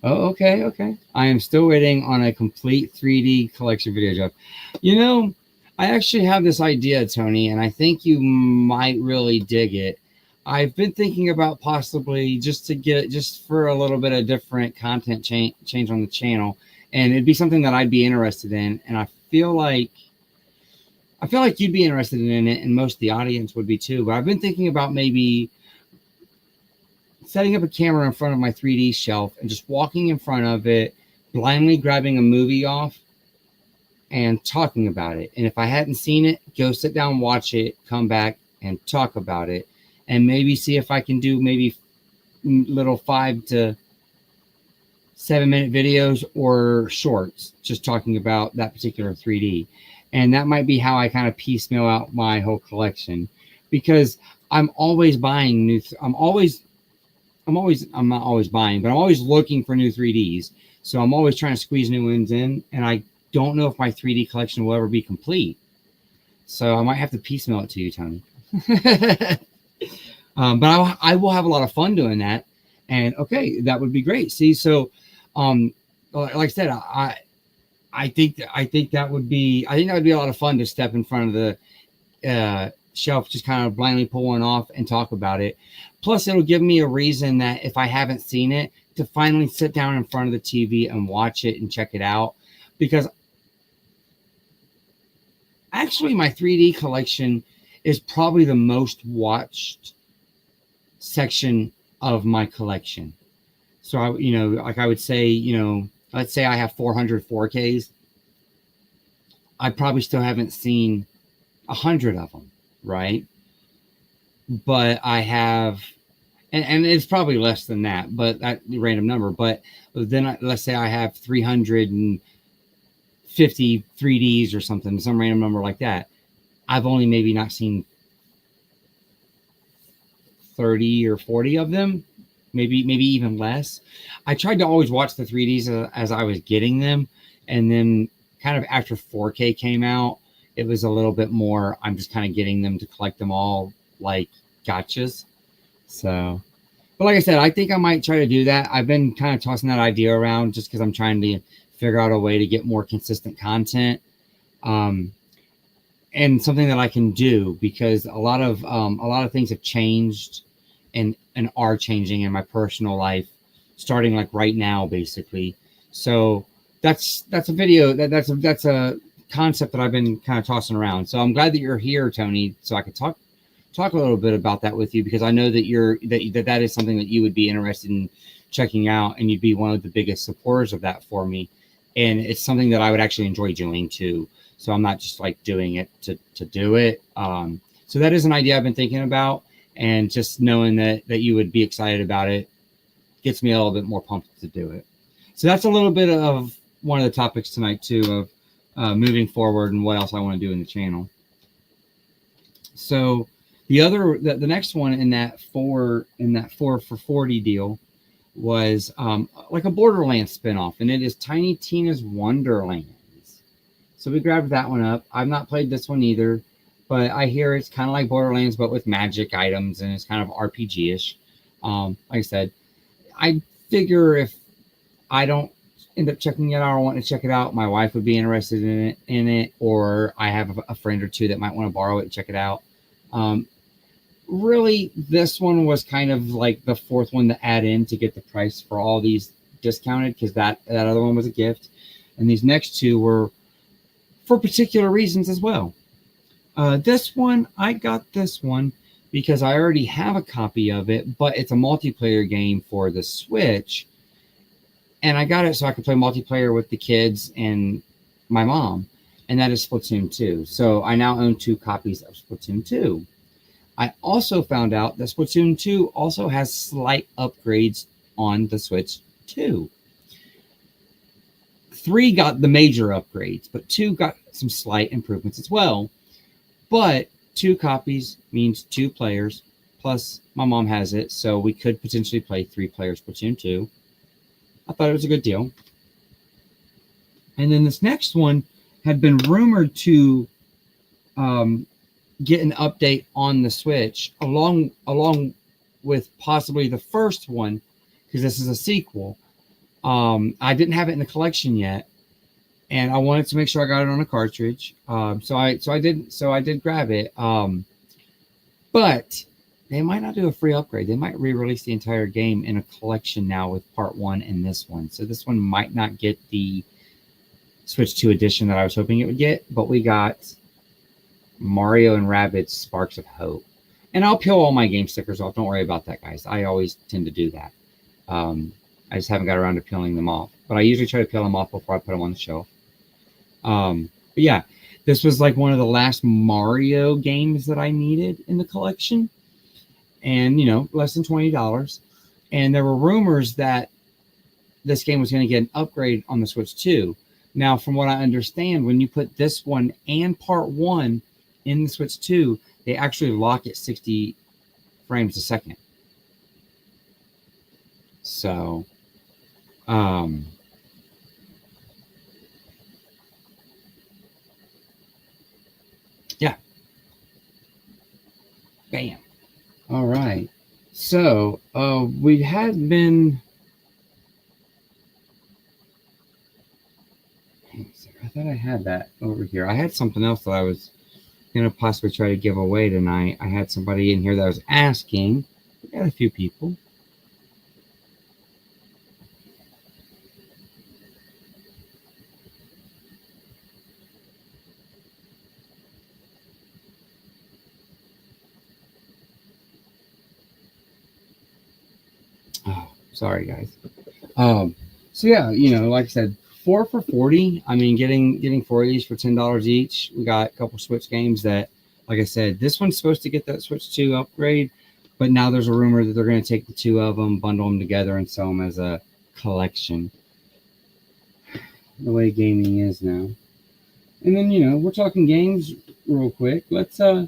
okay. I am still waiting on a complete 3D collection video, Jeff. I actually have this idea, Tony, and I think you might really dig it. I've been thinking about possibly just for a little bit of different content change on the channel, and it'd be something that I'd be interested in. And I feel like you'd be interested in it, and most of the audience would be too. But I've been thinking about maybe setting up a camera in front of my 3D shelf and just walking in front of it, blindly grabbing a movie off and talking about it. And if I hadn't seen it, go sit down, watch it, come back and talk about it, and maybe see if I can do maybe little 5 to 7 minute videos or shorts just talking about that particular 3D. And that might be how I kind of piecemeal out my whole collection, because I'm always buying new. I'm not always buying, but I'm always looking for new 3Ds. So I'm always trying to squeeze new ones in, and I don't know if my 3D collection will ever be complete. So I might have to piecemeal it to you, Tony. But I will have a lot of fun doing that. And okay, that would be great. See, so like I said, I think that would be a lot of fun to step in front of the shelf, just kind of blindly pull one off and talk about it. Plus, it'll give me a reason that if I haven't seen it, to finally sit down in front of the TV and watch it and check it out. Because actually, my 3D collection is probably the most watched section of my collection. So I would say, let's say I have 400 4Ks. I probably still haven't seen 100 of them, right? But I have, and it's probably less than that, but that random number. But then let's say I have 350 3Ds or something, some random number like that. I've only maybe not seen 30 or 40 of them, maybe even less. I tried to always watch the 3Ds as I was getting them, and then kind of after 4K came out, it was a little bit more, I'm just kind of getting them to collect them all like gotchas. So, but like I said, I think I might try to do that. I've been kind of tossing that idea around just because I'm trying to figure out a way to get more consistent content, and something that I can do, because a lot of things have changed and are changing in my personal life, starting like right now, basically. So that's a video that's a concept that I've been kind of tossing around. So I'm glad that you're here, Tony, so I could talk a little bit about that with you, because I know that that is something that you would be interested in checking out, and you'd be one of the biggest supporters of that for me. And it's something that I would actually enjoy doing too. So I'm not just like doing it to do it. So that is an idea I've been thinking about, and just knowing that you would be excited about it gets me a little bit more pumped to do it. So that's a little bit of one of the topics tonight too, of moving forward and what else I want to do in the channel. So the next one in that 4 for 40 deal was like a Borderlands spinoff, and it is Tiny Tina's Wonderlands. So we grabbed that one up. I've not played this one either, but I hear it's kind of like Borderlands, but with magic items, and it's kind of RPG-ish. Like I said, I figure if I don't end up checking it out or wanting to check it out, my wife would be interested in it, or I have a friend or two that might want to borrow it and check it out. Really, this one was kind of like the fourth one to add in to get the price for all these discounted, because that other one was a gift, and these next two were for particular reasons as well. This one, I got this one because I already have a copy of it, but it's a multiplayer game for the Switch, and I got it so I could play multiplayer with the kids and my mom, and that is Splatoon 2. So I now own 2 copies of Splatoon 2. I also found out that Splatoon 2 also has slight upgrades on the Switch 2. 3 got the major upgrades, but 2 got some slight improvements as well. But 2 copies means 2 players, plus my mom has it, so we could potentially play 3 players Splatoon 2. I thought it was a good deal. And then this next one had been rumored to get an update on the Switch along with possibly the first one, because this is a sequel. I didn't have it in the collection yet, and I wanted to make sure I got it on a cartridge. So I did grab it. But they might not do a free upgrade. They might re-release the entire game in a collection now with part 1 and this one. So this one might not get the Switch 2 edition that I was hoping it would get, but we got Mario and Rabbids Sparks of Hope. And I'll peel all my game stickers off. Don't worry about that, guys. I always tend to do that. I just haven't got around to peeling them off. But I usually try to peel them off before I put them on the shelf. But yeah, this was like one of the last Mario games that I needed in the collection. And, less than $20. And there were rumors that this game was going to get an upgrade on the Switch 2. Now, from what I understand, when you put this one and part 1 in the Switch 2, they actually lock at 60 frames a second. So, yeah. Bam. All right. So, we had been... I thought I had that over here. I had something else that I was going to possibly try to give away tonight. I had somebody in here that was asking. We got a few people. Oh, sorry, guys. So yeah, like I said, 4 for $40. I mean, getting 4 of these for $10 each. We got a couple Switch games that, like I said, this one's supposed to get that Switch 2 upgrade, but now there's a rumor that they're going to take the 2 of them, bundle them together, and sell them as a collection. The way gaming is now. And then, we're talking games real quick. Let's I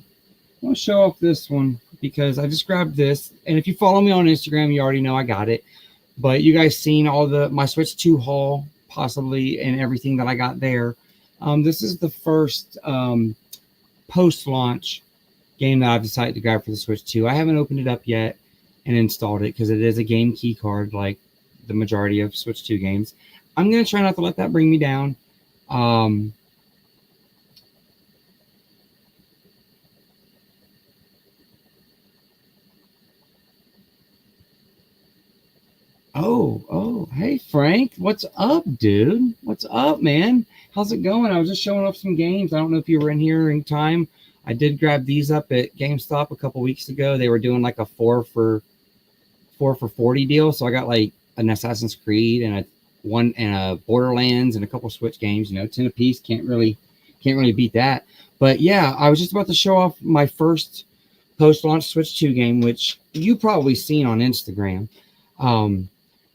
want to show off this one because I just grabbed this. And if you follow me on Instagram, you already know I got it. But you guys seen all my Switch 2 haul, possibly, and everything that I got there. This is the first post-launch game that I've decided to grab for the Switch 2. I haven't opened it up yet and installed it because it is a game key card like the majority of Switch 2 games. I'm going to try not to let that bring me down. Oh, hey, Frank. What's up, dude? What's up, man? How's it going? I was just showing off some games. I don't know if you were in here in time. I did grab these up at GameStop a couple weeks ago. They were doing like a 4 for $40 deal. So I got like an Assassin's Creed and a Borderlands and a couple Switch games, 10 a piece. Can't really beat that. But yeah, I was just about to show off my first post-launch Switch 2 game, which you probably seen on Instagram.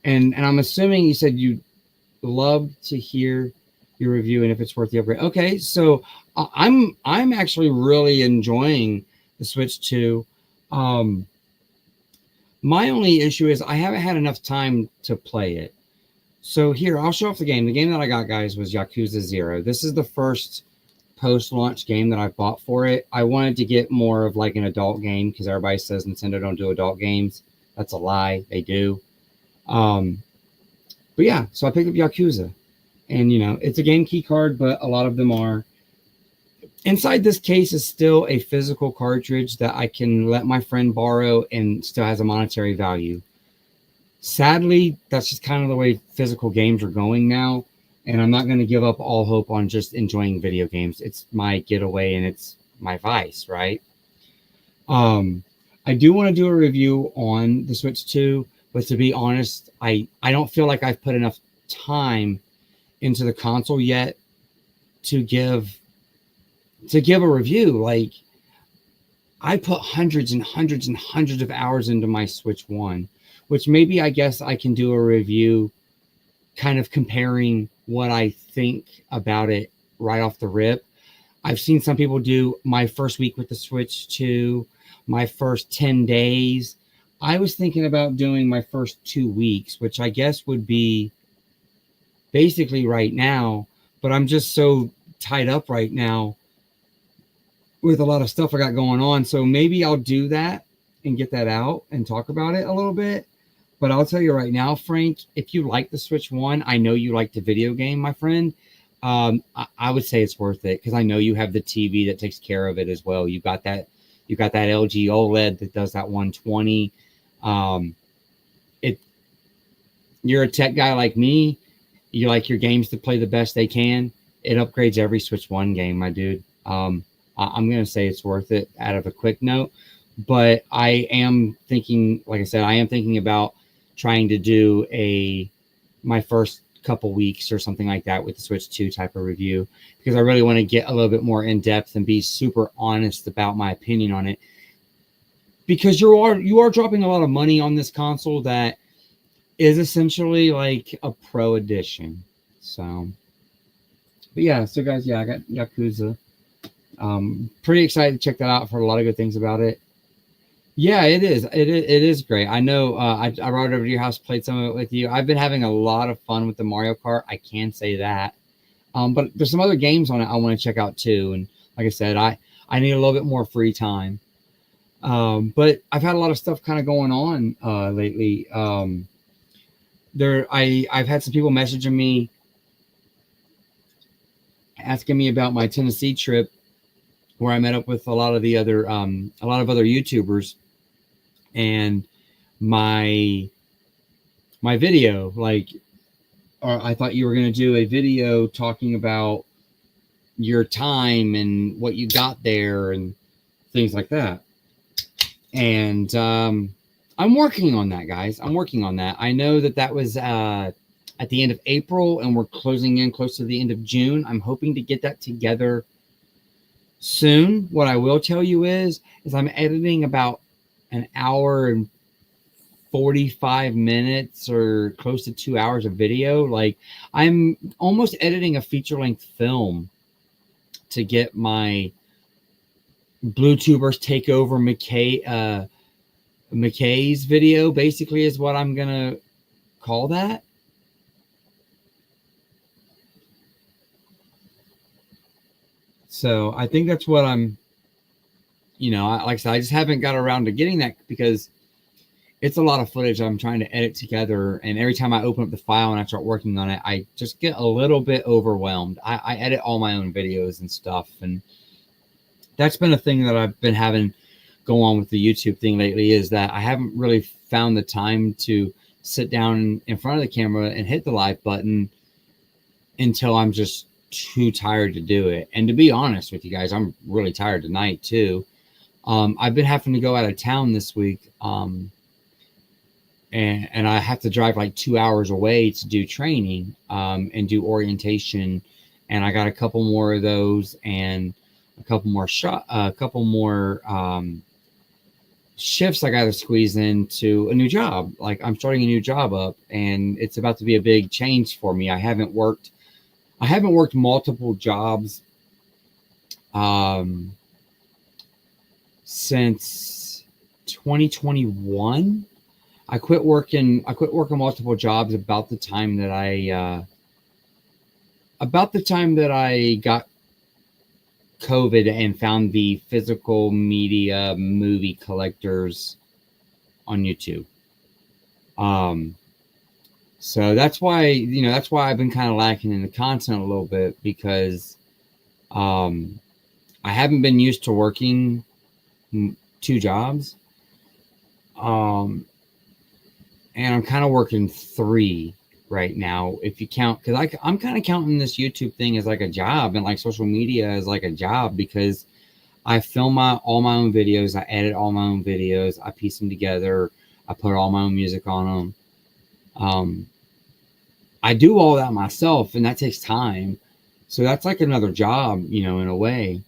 And I'm assuming you said you'd love to hear your review and if it's worth the upgrade. Okay, so I'm actually really enjoying the Switch 2. My only issue is I haven't had enough time to play it. So here, I'll show off the game. The game that I got, guys, was Yakuza 0. This is the first post-launch game that I bought for it. I wanted to get more of like an adult game because everybody says Nintendo don't do adult games. That's a lie. They do. But But yeah, so I picked up Yakuza. And, it's a game key card, but a lot of them are. Inside this case is still a physical cartridge that I can let my friend borrow and still has a monetary value. Sadly, that's just kind of the way physical games are going now. And I'm not going to give up all hope on just enjoying video games. It's my getaway and it's my vice, right? I do want to do a review on the Switch 2, but to be honest, I don't feel like I've put enough time into the console yet to give a review. Like, I put hundreds and hundreds and hundreds of hours into my Switch 1, which maybe I guess I can do a review kind of comparing what I think about it right off the rip. I've seen some people do my first week with the Switch 2, my first 10 days. I was thinking about doing my first 2 weeks, which I guess would be basically right now, but I'm just so tied up right now with a lot of stuff I got going on. So maybe I'll do that and get that out and talk about it a little bit. But I'll tell you right now, Frank, if you like the Switch 1, I know you like the video game, my friend. I would say it's worth it because I know you have the TV that takes care of it as well. You got that LG OLED that does that 120. You're a tech guy like me. You like your games to play the best they can. It upgrades every Switch 1 game, my dude. I'm going to say it's worth it out of a quick note. But I am thinking, like I said, I am thinking about trying to do my first couple weeks or something like that with the Switch 2 type of review, because I really want to get a little bit more in depth and be super honest about my opinion on it. Because you are dropping a lot of money on this console that is essentially like a pro edition. So, but yeah, so guys, yeah, I got Yakuza. Pretty excited to check that out. For a lot of good things about it. Yeah, it is. It is great. I know. I brought it over to your house, played some of it with you. I've been having a lot of fun with the Mario Kart. I can say that. But there's some other games on it I want to check out too. And like I said, I need a little bit more free time. But I've had a lot of stuff kind of going on lately. I've had some people messaging me, asking me about my Tennessee trip, where I met up with a lot of other YouTubers, and my video, like, or I thought you were going to do a video talking about your time and what you got there and things like that. And I'm working on that, guys. I'm working on that. I know that was at the end of April, and we're closing in close to the end of June. I'm hoping to get that together soon. What I will tell you is I'm editing about an hour and 45 minutes or close to 2 hours of video. Like, I'm almost editing a feature-length film to get my Bluetubers Takeover McKay's video, basically, is what I'm gonna call that. So I think that's what I'm, like I said, I just haven't got around to getting that because it's a lot of footage I'm trying to edit together. And every time I open up the file and I start working on it, I just get a little bit overwhelmed. I edit all my own videos and stuff. And that's been a thing that I've been having go on with the YouTube thing lately, is that I haven't really found the time to sit down in front of the camera and hit the live button until I'm just too tired to do it. And to be honest with you guys, I'm really tired tonight too. I've been having to go out of town this week. And I have to drive like 2 hours away to do training, and do orientation. And I got a couple more of those and a couple more shifts I got to squeeze into a new job. Like, I'm starting a new job up, and it's about to be a big change for me. I haven't worked multiple jobs since 2021. I quit working multiple jobs about the time that I got COVID and found the physical media movie collectors on YouTube. So that's why, that's why I've been kind of lacking in the content a little bit, because I haven't been used to working 2 jobs. And I'm kind of working 3 right now, if you count, because I'm kind of counting this YouTube thing as like a job, and like social media as like a job, because I film all my own videos, I edit all my own videos, I piece them together, I put all my own music on them. I do all that myself, and that takes time. So that's like another job, in a way.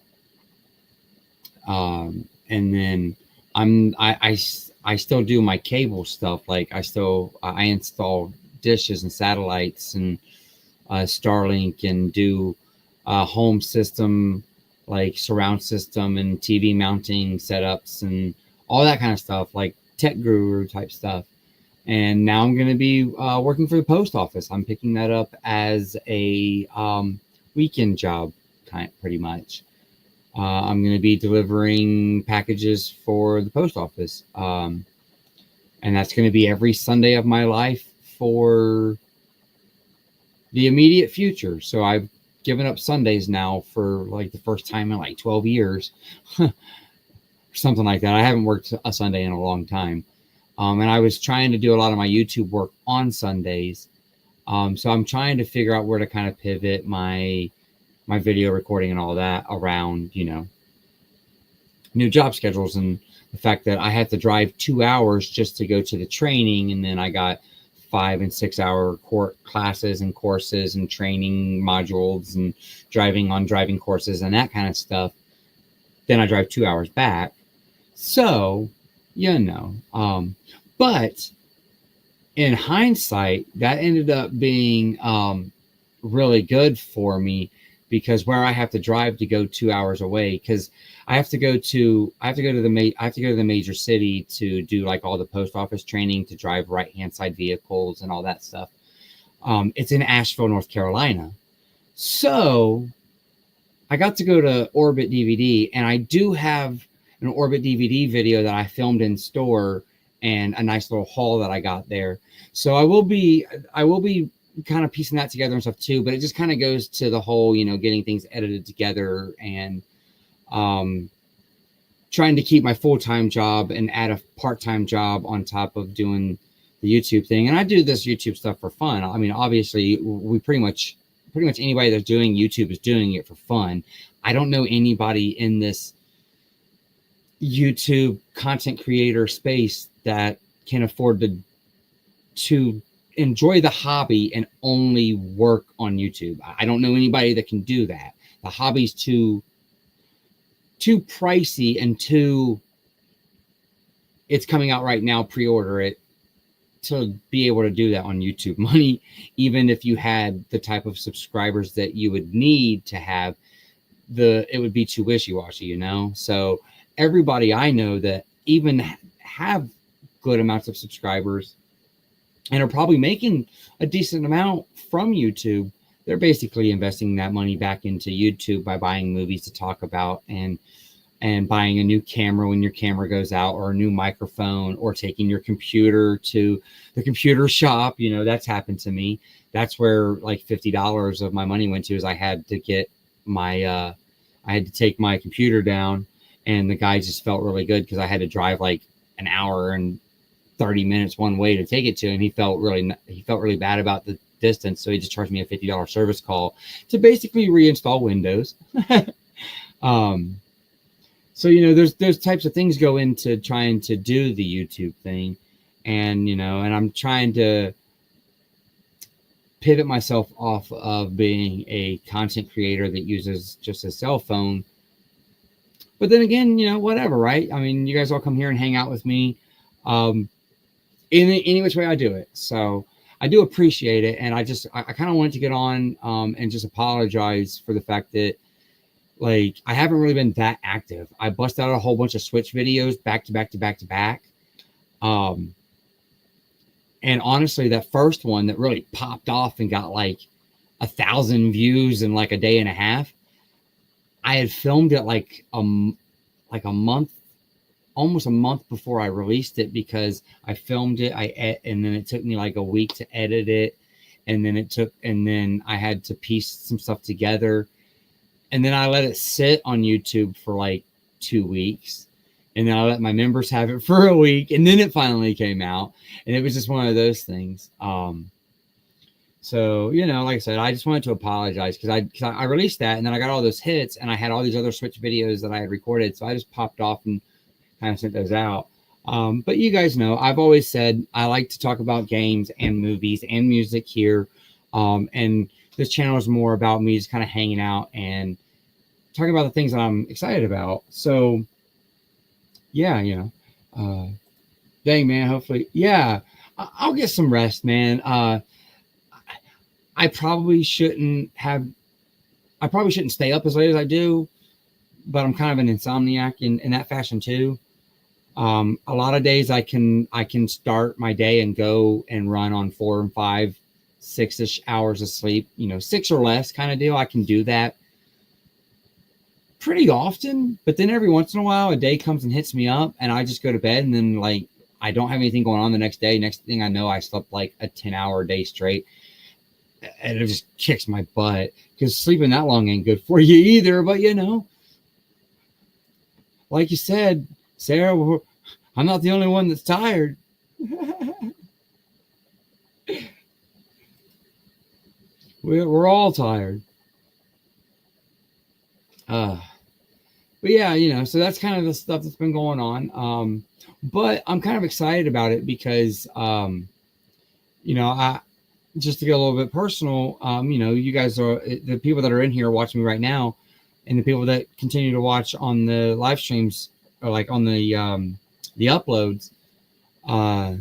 And then I still do my cable stuff. Like I install dishes and satellites and Starlink, and do home system, like surround system and TV mounting setups and all that kind of stuff, like tech guru type stuff. And now I'm going to be working for the post office. I'm picking that up as a weekend job, pretty much. I'm going to be delivering packages for the post office. And that's going to be every Sunday of my life for the immediate future. So I've given up Sundays now for like the first time in like 12 years. Something like that. I haven't worked a Sunday in a long time. And I was trying to do a lot of my YouTube work on Sundays. So I'm trying to figure out where to kind of pivot my video recording and all that around, new job schedules, and the fact that I had to drive 2 hours just to go to the training. And then I got 5 and 6 hour classes and courses and training modules and driving courses and that kind of stuff. Then I drive 2 hours back. So, but in hindsight, that ended up being really good for me, because where I have to drive to go 2 hours away, because I have to go to the major city to do like all the post office training, to drive right hand side vehicles and all that stuff. It's in Asheville, North Carolina. So I got to go to Orbit DVD, and I do have an Orbit DVD video that I filmed in store, and a nice little haul that I got there. So I will be kind of piecing that together and stuff too, but it just kind of goes to the whole, getting things edited together, and trying to keep my full-time job and add a part-time job on top of doing the YouTube thing. And I do this YouTube stuff for fun. I mean, obviously we pretty much anybody that's doing YouTube is doing it for fun. I don't know anybody in this YouTube content creator space that can afford to enjoy the hobby and only work on YouTube. I don't know anybody that can do that. The hobby's too pricey, and it's coming out right now, pre-order it, to be able to do that on YouTube money. Even if you had the type of subscribers that you would need to have, it would be too wishy-washy, So everybody I know that even have good amounts of subscribers and are probably making a decent amount from YouTube, they're basically investing that money back into YouTube by buying movies to talk about, and buying a new camera when your camera goes out, or a new microphone, or taking your computer to the computer shop. That's happened to me. That's where like $50 of my money went to, is I had to take my computer down, and the guy just felt really good, because I had to drive like an hour and 30 minutes one way to take it to, and he felt really bad about the distance, so he just charged me a $50 service call to basically reinstall Windows. So there's types of things go into trying to do the YouTube thing, and and I'm trying to pivot myself off of being a content creator that uses just a cell phone. But then again, whatever, right? I mean, you guys all come here and hang out with me in any which way I do it. So I do appreciate it. And I kind of wanted to get on and just apologize for the fact that, like, I haven't really been that active. I bust out a whole bunch of Switch videos back to back to back to back. And honestly, that first one that really popped off and got like 1,000 views in like a day and a half, I had filmed it like a month almost a month before I released it because I filmed it, and then it took me like a week to edit it, and then I had to piece some stuff together, and then I let it sit on YouTube for like 2 weeks, and then I let my members have it for a week, and then it finally came out, and it was just one of those things. So, like I said, I just wanted to apologize because I released that, and then I got all those hits, and I had all these other Switch videos that I had recorded, so I just popped off and kind of sent those out. But you guys know, I've always said I like to talk about games and movies and music here, and this channel is more about me just kind of hanging out and talking about the things that I'm excited about. So, yeah, dang, man, hopefully, yeah, I'll get some rest, man. I probably shouldn't stay up as late as I do, but I'm kind of an insomniac in that fashion too. A lot of days I can start my day and go and run on 4 and 5, 6-ish hours of sleep, 6 or less kind of deal. I can do that pretty often, but then every once in a while a day comes and hits me up and I just go to bed, and then like I don't have anything going on the next day. Next thing I know, I slept like a 10-hour day straight, and it just kicks my butt because sleeping that long ain't good for you either. But like you said, Sarah, I'm not the only one that's tired. We're all tired. But yeah, so that's kind of the stuff that's been going on. But I'm kind of excited about it because, I just to get a little bit personal, you guys are the people that are in here watching me right now, and the people that continue to watch on the live streams or like on the uploads. I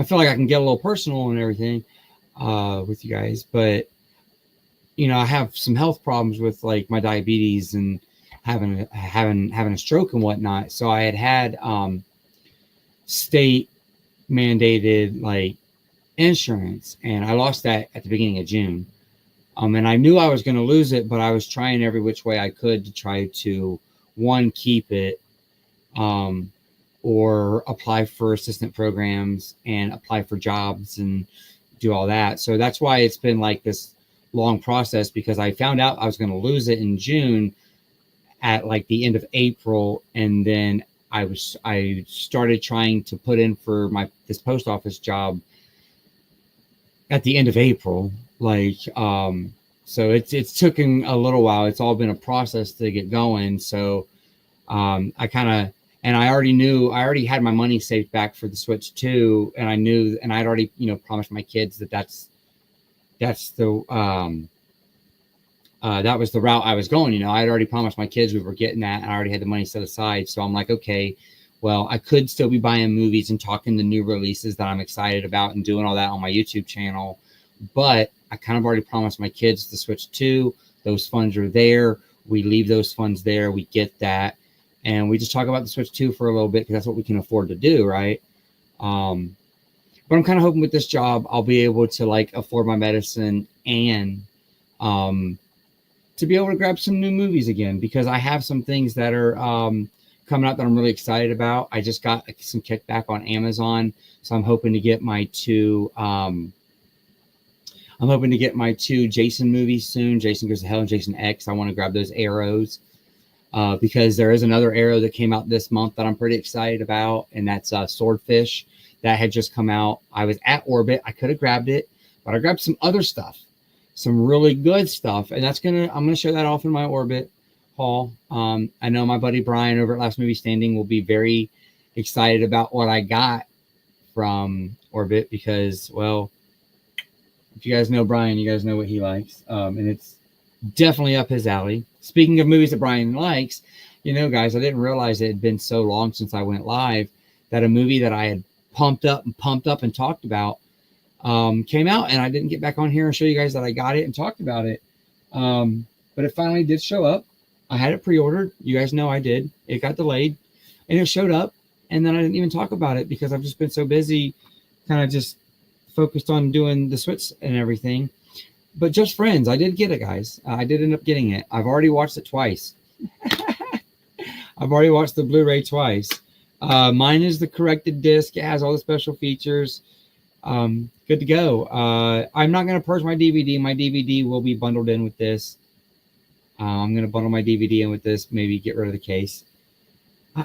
feel like I can get a little personal and everything with you guys, but I have some health problems with like my diabetes and having a stroke and whatnot. So I had state mandated like insurance, and I lost that at the beginning of June. And I knew I was going to lose it, but I was trying every which way I could to try to keep it, or apply for assistant programs and apply for jobs and do all that. So that's why it's been like this long process, because I found out I was going to lose it in June at like the end of April. And then I started trying to put in for this post office job at the end of April. So it's taken a little while. It's all been a process to get going. So I already had my money saved back for the Switch 2, and I'd already, promised my kids that's the that was the route I was going. I'd already promised my kids we were getting that, and I already had the money set aside. So I'm like, okay, well, I could still be buying movies and talking the new releases that I'm excited about and doing all that on my YouTube channel. But I kind of already promised my kids the Switch 2. Those funds are there. We leave those funds there. We get that. And we just talk about the Switch 2 for a little bit because that's what we can afford to do, right? But I'm kind of hoping with this job, I'll be able to like afford my medicine and to be able to grab some new movies again, because I have some things that are coming out that I'm really excited about. I just got some kickback on Amazon, so I'm hoping to get my two Jason movies soon. Jason Goes to Hell and Jason X. I want to grab those Arrows because there is another Arrow that came out this month that I'm pretty excited about, and that's Swordfish. That had just come out. I was at Orbit. I could have grabbed it, but I grabbed some other stuff, some really good stuff, and I'm gonna show that off in my Orbit haul. I know my buddy Brian over at Last Movie Standing will be very excited about what I got from Orbit because, well, if you guys know Brian, you guys know what he likes, and it's definitely up his alley. Speaking of movies that Brian likes, guys, I didn't realize it had been so long since I went live that a movie that I had pumped up and talked about came out, and I didn't get back on here and show you guys that I got it and talked about it. But it finally did show up. I had it pre-ordered. You guys know I did. It got delayed, and it showed up, and then I didn't even talk about it because I've just been so busy, kind of just focused on doing the Switch and everything. But Just Friends, I did get it, guys. I did end up getting it. I've already watched it twice. I've already watched the Blu-ray twice. Mine is the corrected disc. It has all the special features. Good to go. I'm not going to purge my DVD. My DVD will be bundled in with this. I'm going to bundle my DVD in with this. Maybe get rid of the case. I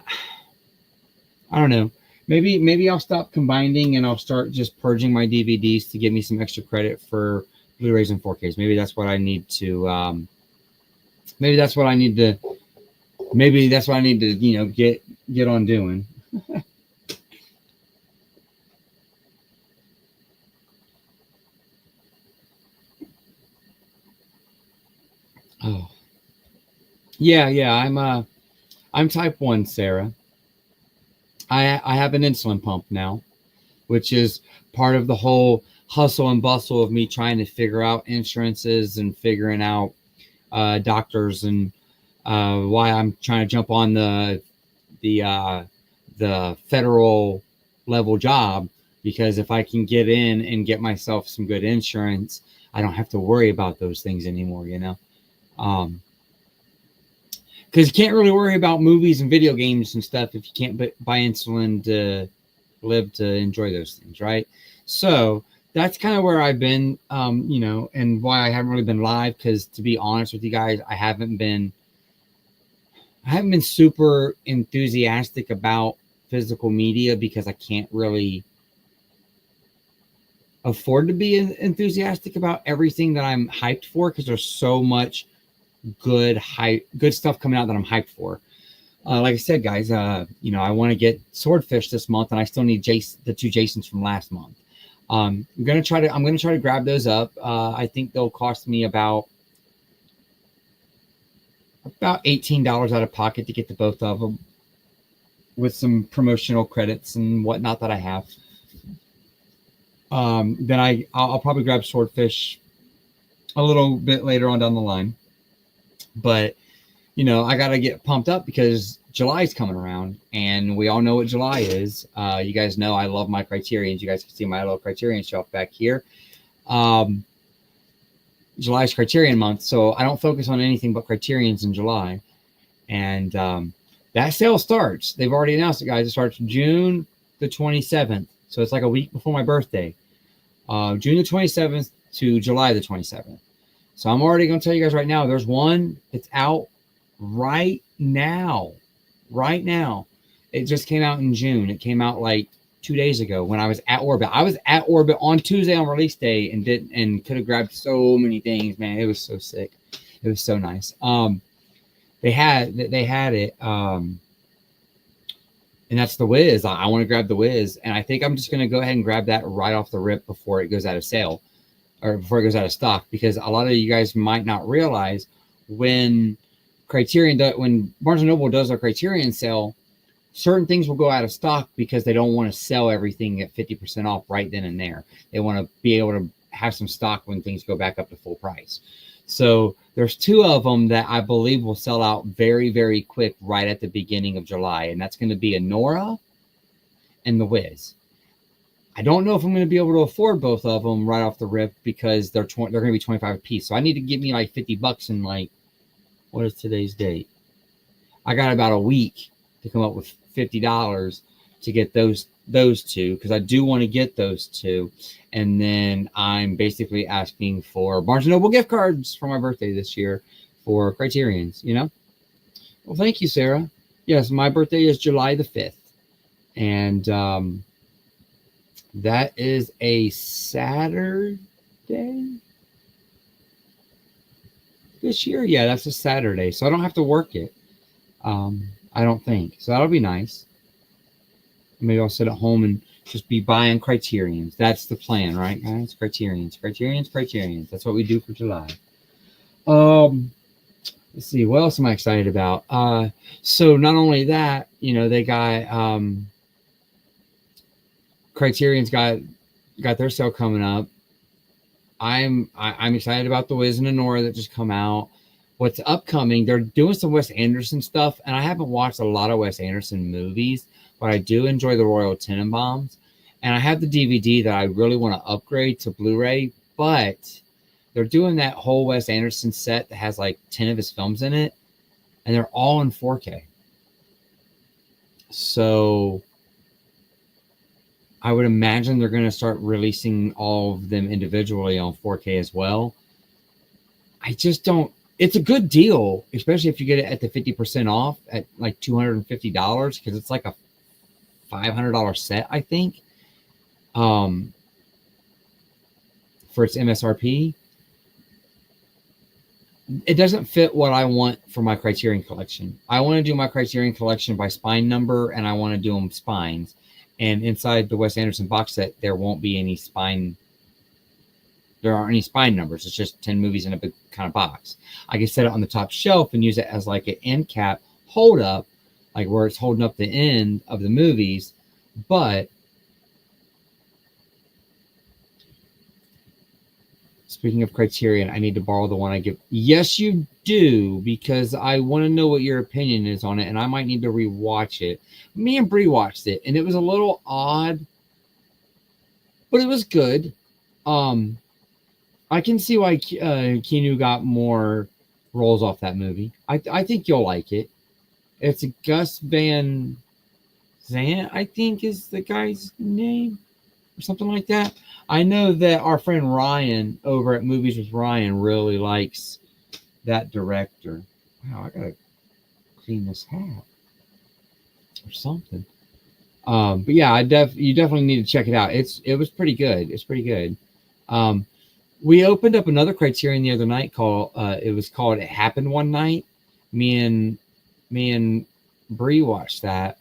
don't know. Maybe I'll stop combining and I'll start just purging my DVDs to give me some extra credit for Blu-rays and 4Ks. Maybe that's what I need to. Maybe that's what I need to. Maybe that's what I need to. Get on doing. Oh, yeah. I'm type 1, Sarah. I have an insulin pump now, which is part of the whole hustle and bustle of me trying to figure out insurances and figuring out doctors and why I'm trying to jump on the federal level job, because if I can get in and get myself some good insurance, I don't have to worry about those things anymore, because you can't really worry about movies and video games and stuff if you can't buy insulin to live to enjoy those things, right? So that's kind of where I've been, and why I haven't really been live, because to be honest with you guys, I haven't been super enthusiastic about physical media because I can't really afford to be enthusiastic about everything that I'm hyped for, because there's so much good stuff coming out that I'm hyped for. Like I said, guys, I want to get Swordfish this month, and I still need the 2 Jasons from last month. I'm gonna try to grab those up. I think they'll cost me about $18 out of pocket to get to both of them, with some promotional credits and whatnot that I have. Then I'll probably grab Swordfish a little bit later on down the line. But, I got to get pumped up because July's coming around, and we all know what July is. You guys know I love my Criterions. You guys can see my little Criterion shelf back here. July's Criterion month, so I don't focus on anything but Criterions in July. And that sale starts. They've already announced it, guys. It starts June the 27th. So it's like a week before my birthday. June the 27th to July the 27th. So I'm already going to tell you guys right now, there's one that's out right now. Right now. It just came out in June. It came out like 2 days ago when I was at Orbit. I was at Orbit on Tuesday on release day and could have grabbed so many things, man. It was so sick. It was so nice. They had it. And that's the Wiz. I want to grab the Wiz. And I think I'm just going to go ahead and grab that right off the rip before it goes out of sale. Or before it goes out of stock, because a lot of you guys might not realize when Barnes & Noble does their Criterion sale, certain things will go out of stock because they don't want to sell everything at 50% off right then and there. They want to be able to have some stock when things go back up to full price. So there's 2 of them that I believe will sell out very, very quick right at the beginning of July, and that's going to be a Nora and the Wiz. I don't know if I'm going to be able to afford both of them right off the rip, because they're going to be 25 a piece. So I need to give me like $50 in what is today's date? I got about a week to come up with $50 to get those 2, because I do want to get those 2. And then I'm basically asking for Barnes & Noble gift cards for my birthday this year for Criterions, Well, thank you, Sarah. Yes, my birthday is July the 5th. And that is a Saturday this year. Yeah, that's a Saturday. So I don't have to work it. I don't think. So that'll be nice. Maybe I'll sit at home and just be buying Criterions. That's the plan, right, guys? Criterions. That's what we do for July. Let's see. What else am I excited about? So not only that, they got Criterion's got their sale coming up. I'm excited about the Wiz and the Nora that just come out. What's upcoming? They're doing some Wes Anderson stuff, and I haven't watched a lot of Wes Anderson movies, but I do enjoy the Royal Tenenbaums, and I have the DVD that I really want to upgrade to Blu-ray. But they're doing that whole Wes Anderson set that has like 10 of his films in it, and they're all in 4K. So I would imagine they're going to start releasing all of them individually on 4K as well. I just don't. It's a good deal, especially if you get it at the 50% off at like $250, because it's like a $500 set, I think, for its MSRP. It doesn't fit what I want for my Criterion collection. I want to do my Criterion collection by spine number, and I want to do them spines. And inside the Wes Anderson box set, there won't be any spine. There aren't any spine numbers. It's just 10 movies in a big kind of box. I can set it on the top shelf and use it as like an end cap hold up, like where it's holding up the end of the movies. But speaking of Criterion, I need to borrow the one I give. Yes, you do, because I want to know what your opinion is on it, and I might need to rewatch it. Me and Bree watched it, and it was a little odd, but it was good. I can see why Keanu got more roles off that movie. I think you'll like it. It's Gus Van Sant, I think is the guy's name, or something like that. I know that our friend Ryan over at Movies with Ryan really likes that director. Wow, I gotta clean this hat or something. But yeah, you definitely need to check it out. It was pretty good. It's pretty good. We opened up another Criterion the other night called It Happened One Night. Me and Bree watched that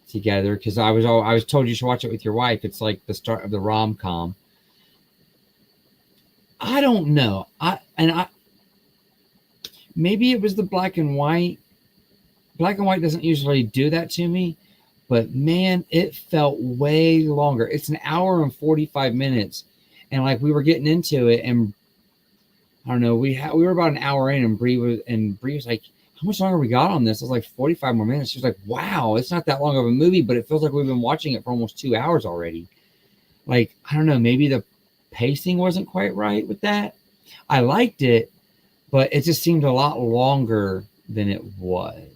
together because I was told you should watch it with your wife. It's like the start of the rom-com. I don't know. Maybe it was the black and white. Black and white doesn't usually do that to me, but man, it felt way longer. It's an hour and 45 minutes. And like we were getting into it, and I don't know, we were about an hour in, and Bree was like, "How much longer we got on this?" I was like, 45 more minutes. She was like, "Wow, it's not that long of a movie, but it feels like we've been watching it for almost 2 hours already." Like, I don't know, maybe the pacing wasn't quite right with that. I liked it, but it just seemed a lot longer than it was.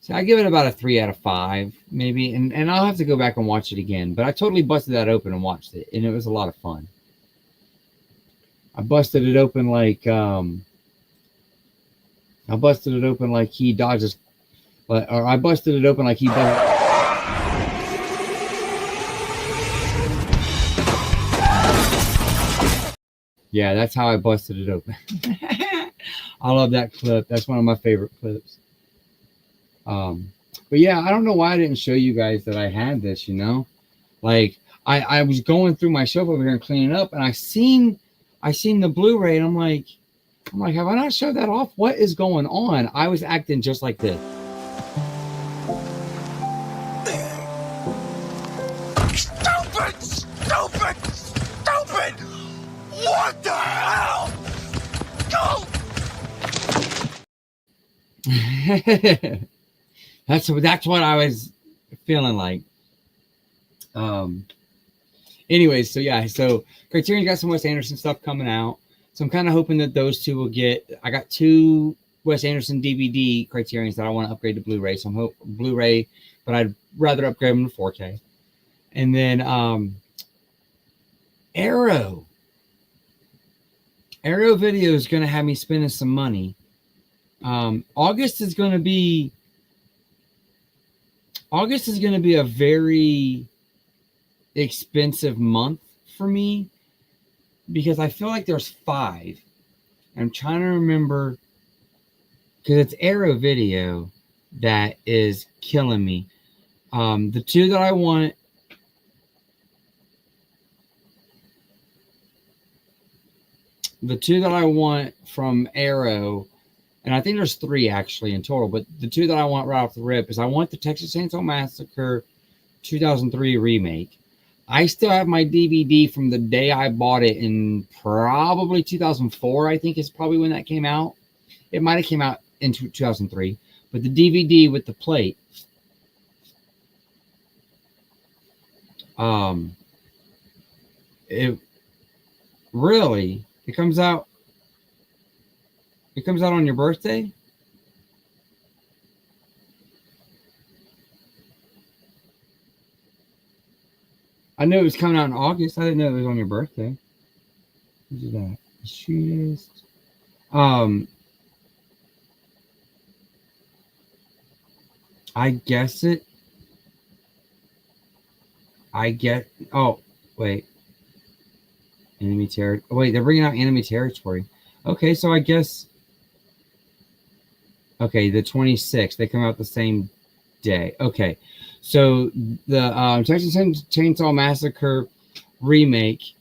So I give it about a 3 out of 5, maybe. And I'll have to go back and watch it again. But I totally busted that open and watched it. And it was a lot of fun. I busted it open like he dodges. Or I busted it open like he does. Yeah, that's how I busted it open. I love that clip. That's one of my favorite clips. But yeah, I don't know why I didn't show you guys that I had this, like I was going through my shelf over here and cleaning up, and I seen the Blu-ray, and I'm like, have I not showed that off? What is going on? I was acting just like this. Stupid! What the hell? Go! That's what I was feeling like. Anyways, so Criterion's got some Wes Anderson stuff coming out. So I'm kind of hoping that those two will get. I got 2 Wes Anderson DVD Criterions that I want to upgrade to Blu-ray. So I'm hope Blu-ray, but I'd rather upgrade them to 4K. And then Arrow Video is going to have me spending some money. August is going to be a very expensive month for me because I feel like there's 5. I'm trying to remember because it's Arrow Video that is killing me. The 2 that I want. The 2 that I want from Arrow, and I think there's 3 actually in total, but the 2 that I want right off the rip is I want the Texas Chainsaw Massacre 2003 remake. I still have my DVD from the day I bought it in probably 2004, I think is probably when that came out. It might have came out in 2003, but the DVD with the plate. It really, it comes out on your birthday? I knew it was coming out in August. I didn't know it was on your birthday. What is that? The shootist. I guess it. I get. Oh, wait. Enemy territory. Oh, wait, they're bringing out enemy territory. Okay, so I guess. Okay, the 26th. They come out the same day. Okay, so the Texas Chainsaw Massacre remake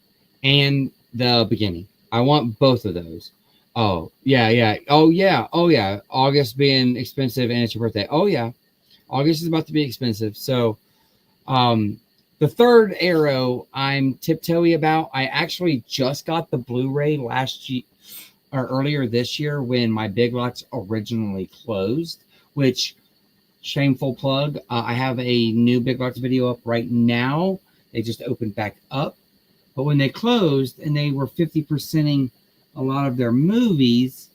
and the beginning. I want both of those. Oh yeah. Oh yeah. August being expensive and it's your birthday. Oh yeah, August is about to be expensive. So, the third Arrow I'm tiptoey about. I actually just got the Blu-ray last year or earlier this year when my Big Lots originally closed, which shameful plug. I have a new Big Lots video up right now. They just opened back up. But when they closed and they were 50%ing a lot of their movies,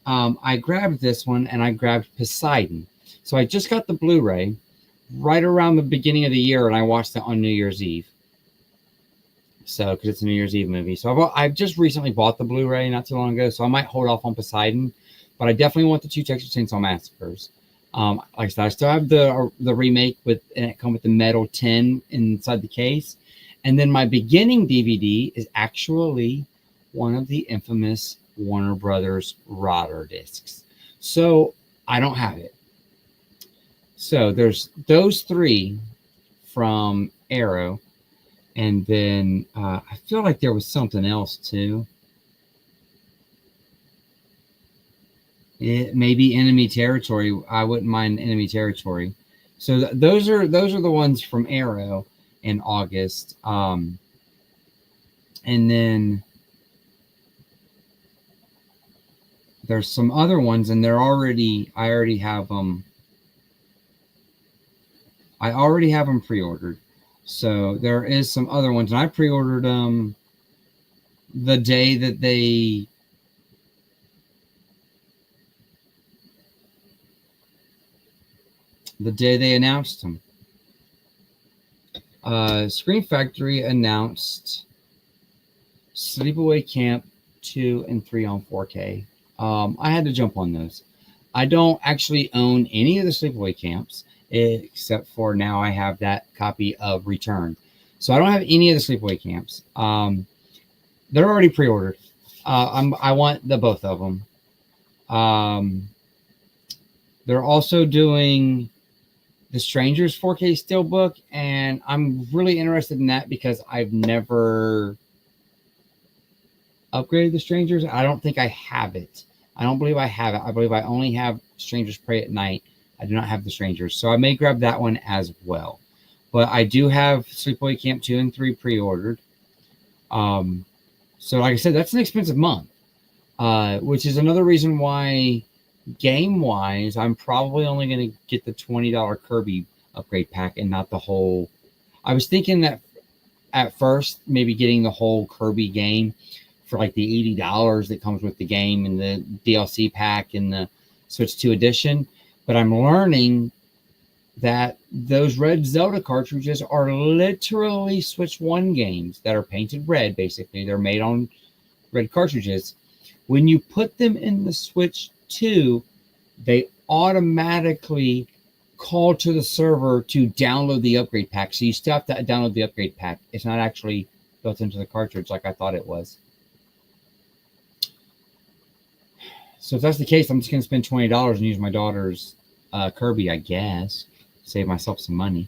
I grabbed this one and I grabbed Poseidon. So I just got the Blu-ray right around the beginning of the year and I watched it on New Year's Eve. So, because it's a New Year's Eve movie. So I've just recently bought the Blu-ray not too long ago, so I might hold off on Poseidon, but I definitely want the two Texas Chainsaw Massacres. Like I said, I still have the remake and it come with the metal tin inside the case, and then my beginning DVD is actually one of the infamous Warner Brothers Rodder discs. So I don't have it. So there's those three from Arrow. And then I feel like there was something else too. Maybe Enemy Territory. I wouldn't mind Enemy Territory. So those are the ones from Arrow in August. And then there's some other ones, and I already have them. I already have them pre-ordered. So there is some other ones, and I pre-ordered them the day that they announced them. Screen Factory announced Sleepaway Camp 2 and 3 on 4K. I had to jump on those. I don't actually own any of the Sleepaway Camps, except for now I have that copy of Return. So I don't have any of the Sleepaway Camps. They're already pre-ordered. I want the both of them. They're also doing the Strangers 4K Steelbook, and I'm really interested in that because I've never upgraded the Strangers. I don't think I have it. I don't believe I have it. I believe I only have Strangers Prey at Night. I do not have the Strangers, so I may grab that one as well. But I do have Sleepaway Camp 2 and 3 pre-ordered. So like I said, that's an expensive month, which is another reason why game-wise, I'm probably only going to get the $20 Kirby upgrade pack and not the whole. I was thinking that at first, maybe getting the whole Kirby game for like the $80 that comes with the game and the DLC pack and the Switch 2 edition. But I'm learning that those red Zelda cartridges are literally Switch 1 games that are painted red, basically. They're made on red cartridges. When you put them in the Switch 2, they automatically call to the server to download the upgrade pack. So you still have to download the upgrade pack. It's not actually built into the cartridge like I thought it was. So if that's the case, I'm just going to spend $20 and use my daughter's Kirby, I guess. Save myself some money.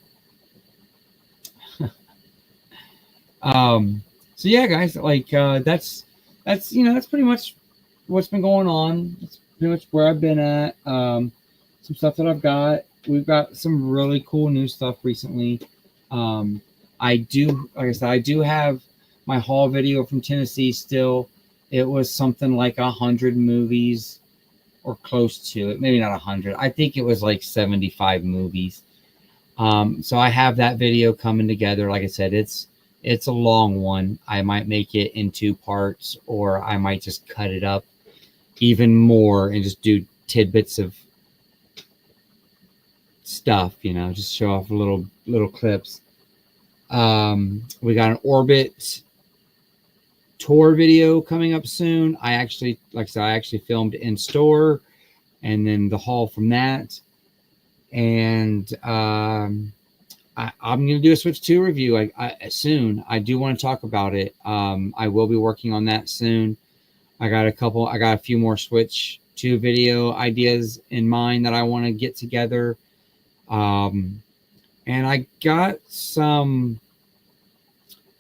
So yeah, guys, like that's pretty much what's been going on. That's pretty much where I've been at. Some stuff that I've got. We've got some really cool new stuff recently. I do have my haul video from Tennessee still. It was something like 100 movies or close to it. Maybe not 100. I think it was like 75 movies. So I have that video coming together. Like I said, it's a long one. I might make it in 2 parts, or I might just cut it up even more and just do tidbits of stuff, just show off little clips. We got an Orbit tour video coming up soon. I actually, like I said, I actually filmed in store and then the haul from that. And I'm going to do a Switch 2 review soon. I do want to talk about it. I will be working on that soon. I got a few more Switch 2 video ideas in mind that I want to get together. And I got some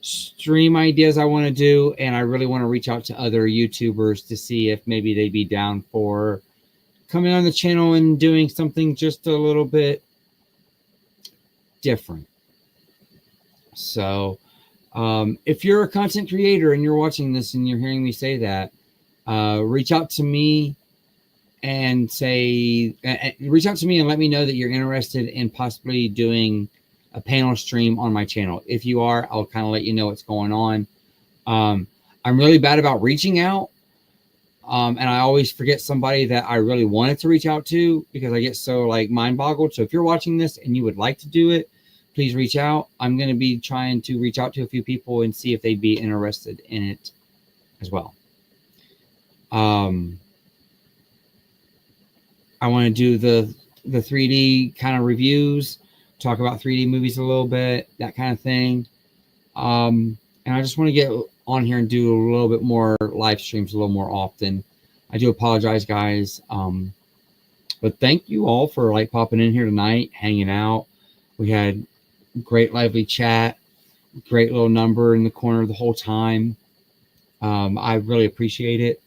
stream ideas I want to do, and I really want to reach out to other YouTubers to see if maybe they'd be down for coming on the channel and doing something just a little bit different. So if you're a content creator and you're watching this and you're hearing me say that, reach out to me and let me know that you're interested in possibly doing a panel stream on my channel. If you are, I'll kind of let you know what's going on. I'm really bad about reaching out. And I always forget somebody that I really wanted to reach out to because I get so like mind boggled. So if you're watching this and you would like to do it, please reach out. I'm going to be trying to reach out to a few people and see if they'd be interested in it as well. I want to do the 3D kind of reviews, talk about 3D movies a little bit, that kind of thing. And I just want to get on here and do a little bit more live streams a little more often. I do apologize, guys. But thank you all for like popping in here tonight, hanging out. We had great lively chat, great little number in the corner the whole time. I really appreciate it.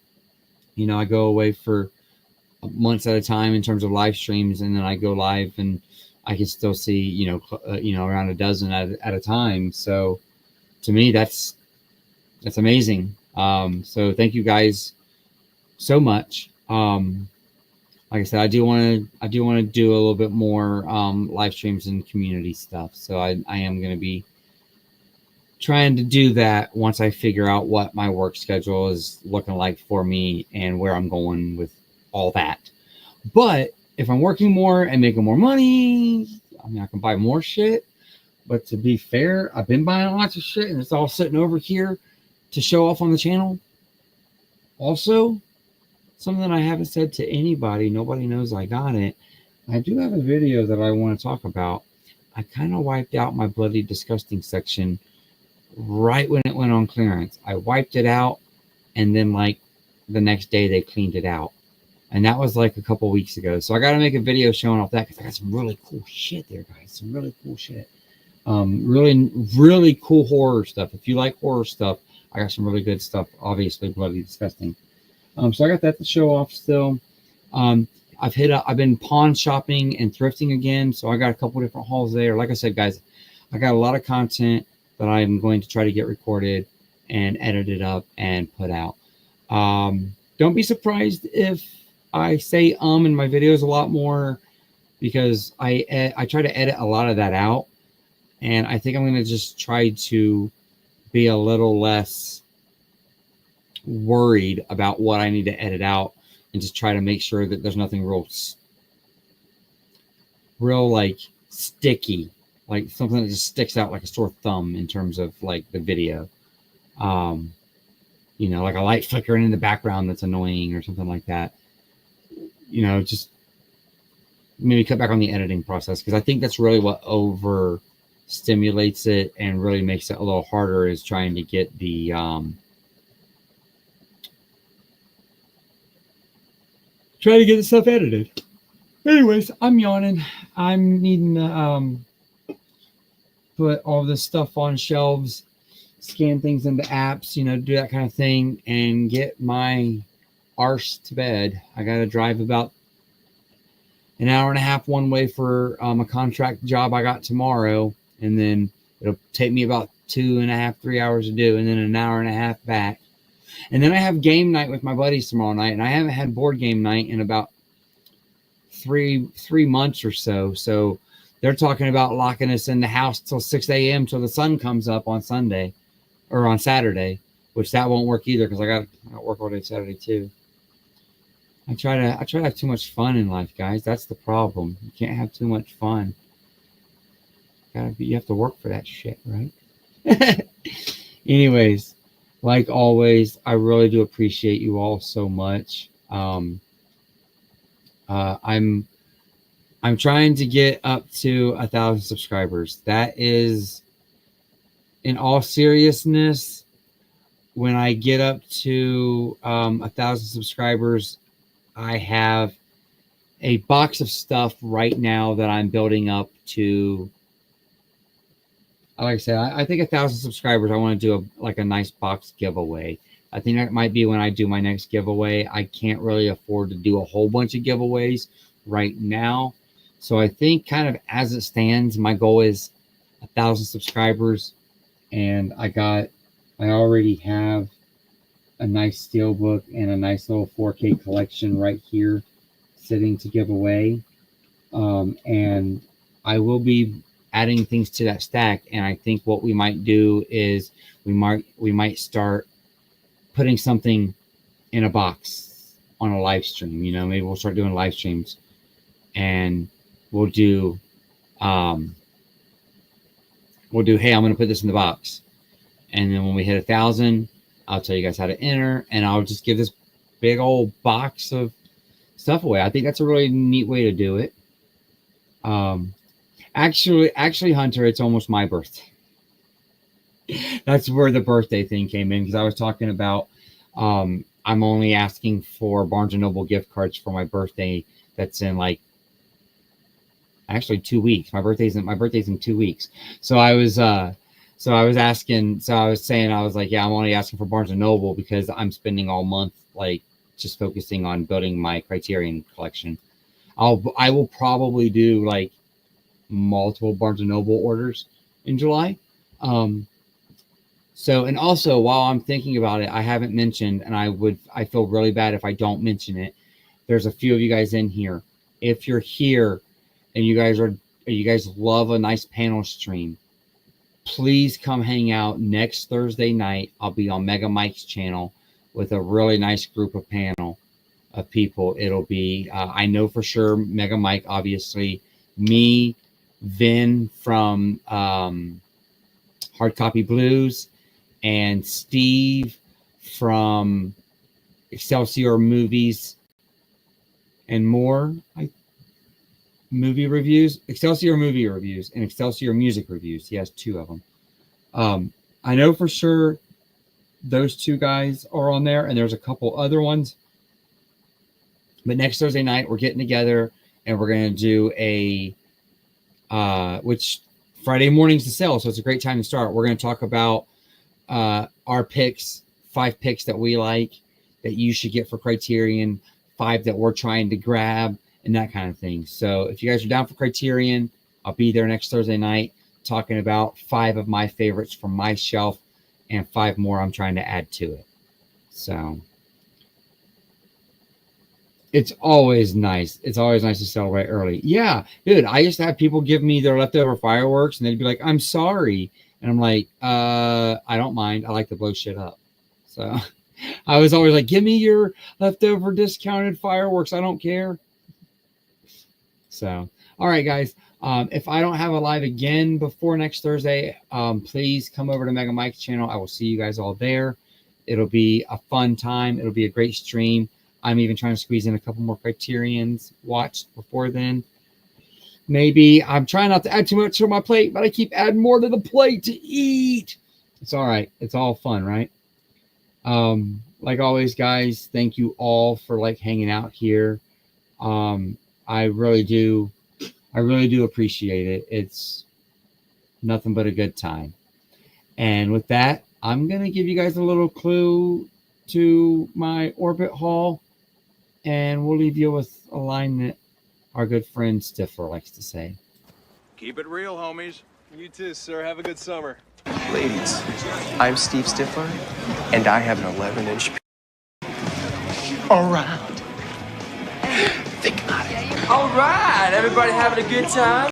You know, I go away for months at a time in terms of live streams, and then I go live and I can still see, around a dozen at a time. So to me, that's amazing. So thank you guys so much. Like I said, I do want to do a little bit more live streams and community stuff. So I am going to be trying to do that once I figure out what my work schedule is looking like for me and where I'm going with all that. But if I'm working more and making more money, I mean, I can buy more shit. But to be fair, I've been buying lots of shit and it's all sitting over here to show off on the channel. Also, something I haven't said to anybody, nobody knows I got it. I do have a video that I want to talk about. I kind of wiped out my Bloody Disgusting section right when it went on clearance. I wiped it out, and then like the next day they cleaned it out. And that was like a couple weeks ago. So I got to make a video showing off that because I got some really cool shit there, guys. Some really cool shit. Really, really cool horror stuff. If you like horror stuff, I got some really good stuff. Obviously, Bloody Disgusting. So I got that to show off still. I've been pawn shopping and thrifting again. So I got a couple different hauls there. Like I said, guys, I got a lot of content that I'm going to try to get recorded and edited up and put out. Don't be surprised if I say in my videos a lot more because I try to edit a lot of that out. And I think I'm going to just try to be a little less worried about what I need to edit out and just try to make sure that there's nothing real like sticky, like something that just sticks out like a sore thumb in terms of like the video. Like a light flickering in the background that's annoying or something like that. Just maybe cut back on the editing process because I think that's really what overstimulates it and really makes it a little harder is trying to get the stuff edited. Anyways, I'm yawning. I'm needing to put all this stuff on shelves, scan things into apps, do that kind of thing, and get my arse to bed. I got to drive about an hour and a half one way for a contract job I got tomorrow, and then it'll take me about 2.5, 3 hours to do, and then an hour and a half back. And then I have game night with my buddies tomorrow night, and I haven't had board game night in about three months or so. So they're talking about locking us in the house till 6 a.m. till the sun comes up on Sunday or on Saturday, which that won't work either because I got work all day Saturday too. I try to have too much fun in life, guys. That's the problem. You can't have too much fun. You have to work for that shit, right? Anyways, like always, I really do appreciate you all so much. I'm trying to get up to 1,000 subscribers. That is, in all seriousness, when I get up to 1,000 subscribers, I have a box of stuff right now that I'm building up to. Like I said, I think 1,000 subscribers, I want to do a nice box giveaway. I think that might be when I do my next giveaway. I can't really afford to do a whole bunch of giveaways right now. So I think kind of as it stands, my goal is 1,000 subscribers. And I already have a nice steelbook and a nice little 4K collection right here sitting to give away. And I will be adding things to that stack. And I think what we might do is we might start putting something in a box on a live stream. You know, maybe we'll start doing live streams, and we'll do hey, I'm going to put this in the box. And then when we hit 1,000, I'll tell you guys how to enter, and I'll just give this big old box of stuff away. I think that's a really neat way to do it. Actually, Hunter, it's almost my birthday. That's where the birthday thing came in, because I was talking about I'm only asking for Barnes & Noble gift cards for my birthday. That's in actually 2 weeks. My birthday's in 2 weeks. So I was saying, I was like, yeah, I'm only asking for Barnes & Noble because I'm spending all month just focusing on building my Criterion collection. I will probably do multiple Barnes & Noble orders in July. So, and also while I'm thinking about it, I haven't mentioned, and I feel really bad if I don't mention it. There's a few of you guys in here. If you're here and you guys love a nice panel stream, please come hang out next Thursday night. I'll be on Mega Mike's channel with a really nice group of panel of people. It'll be, I know for sure, Mega Mike, obviously, me, Vin from Hard Copy Blues, and Steve from Excelsior Movies and More. Movie reviews, Excelsior Movie Reviews, and Excelsior Music Reviews. He has 2 of them. I know for sure those 2 guys are on there, and there's a couple other ones. But next Thursday night, we're getting together, and we're going to do which Friday morning's the sale, so it's a great time to start. We're going to talk about our picks, 5 picks that we like, that you should get for Criterion, 5 that we're trying to grab, and that kind of thing. So if you guys are down for Criterion, I'll be there next Thursday night talking about 5 of my favorites from my shelf and 5 more I'm trying to add to it. So it's always nice. It's always nice to celebrate early. Yeah, dude, I used to have people give me their leftover fireworks, and they'd be like, I'm sorry. And I'm like, I don't mind. I like to blow shit up. So I was always like, give me your leftover discounted fireworks. I don't care. So, all right, guys. If I don't have a live again before next Thursday, please come over to Mega Mike's channel. I will see you guys all there. It'll be a fun time. It'll be a great stream. I'm even trying to squeeze in a couple more Criterions watched before then. Maybe I'm trying not to add too much to my plate, but I keep adding more to the plate to eat. It's all right. It's all fun, right? Like always, guys, thank you all for hanging out here. I really do appreciate it. It's nothing but a good time. And with that, I'm going to give you guys a little clue to my orbit haul, and we'll leave you with a line that our good friend Stifler likes to say. Keep it real, homies. You too, sir. Have a good summer. Ladies, I'm Steve Stifler, and I have an 11-inch around. Think about it. All right, everybody having a good time?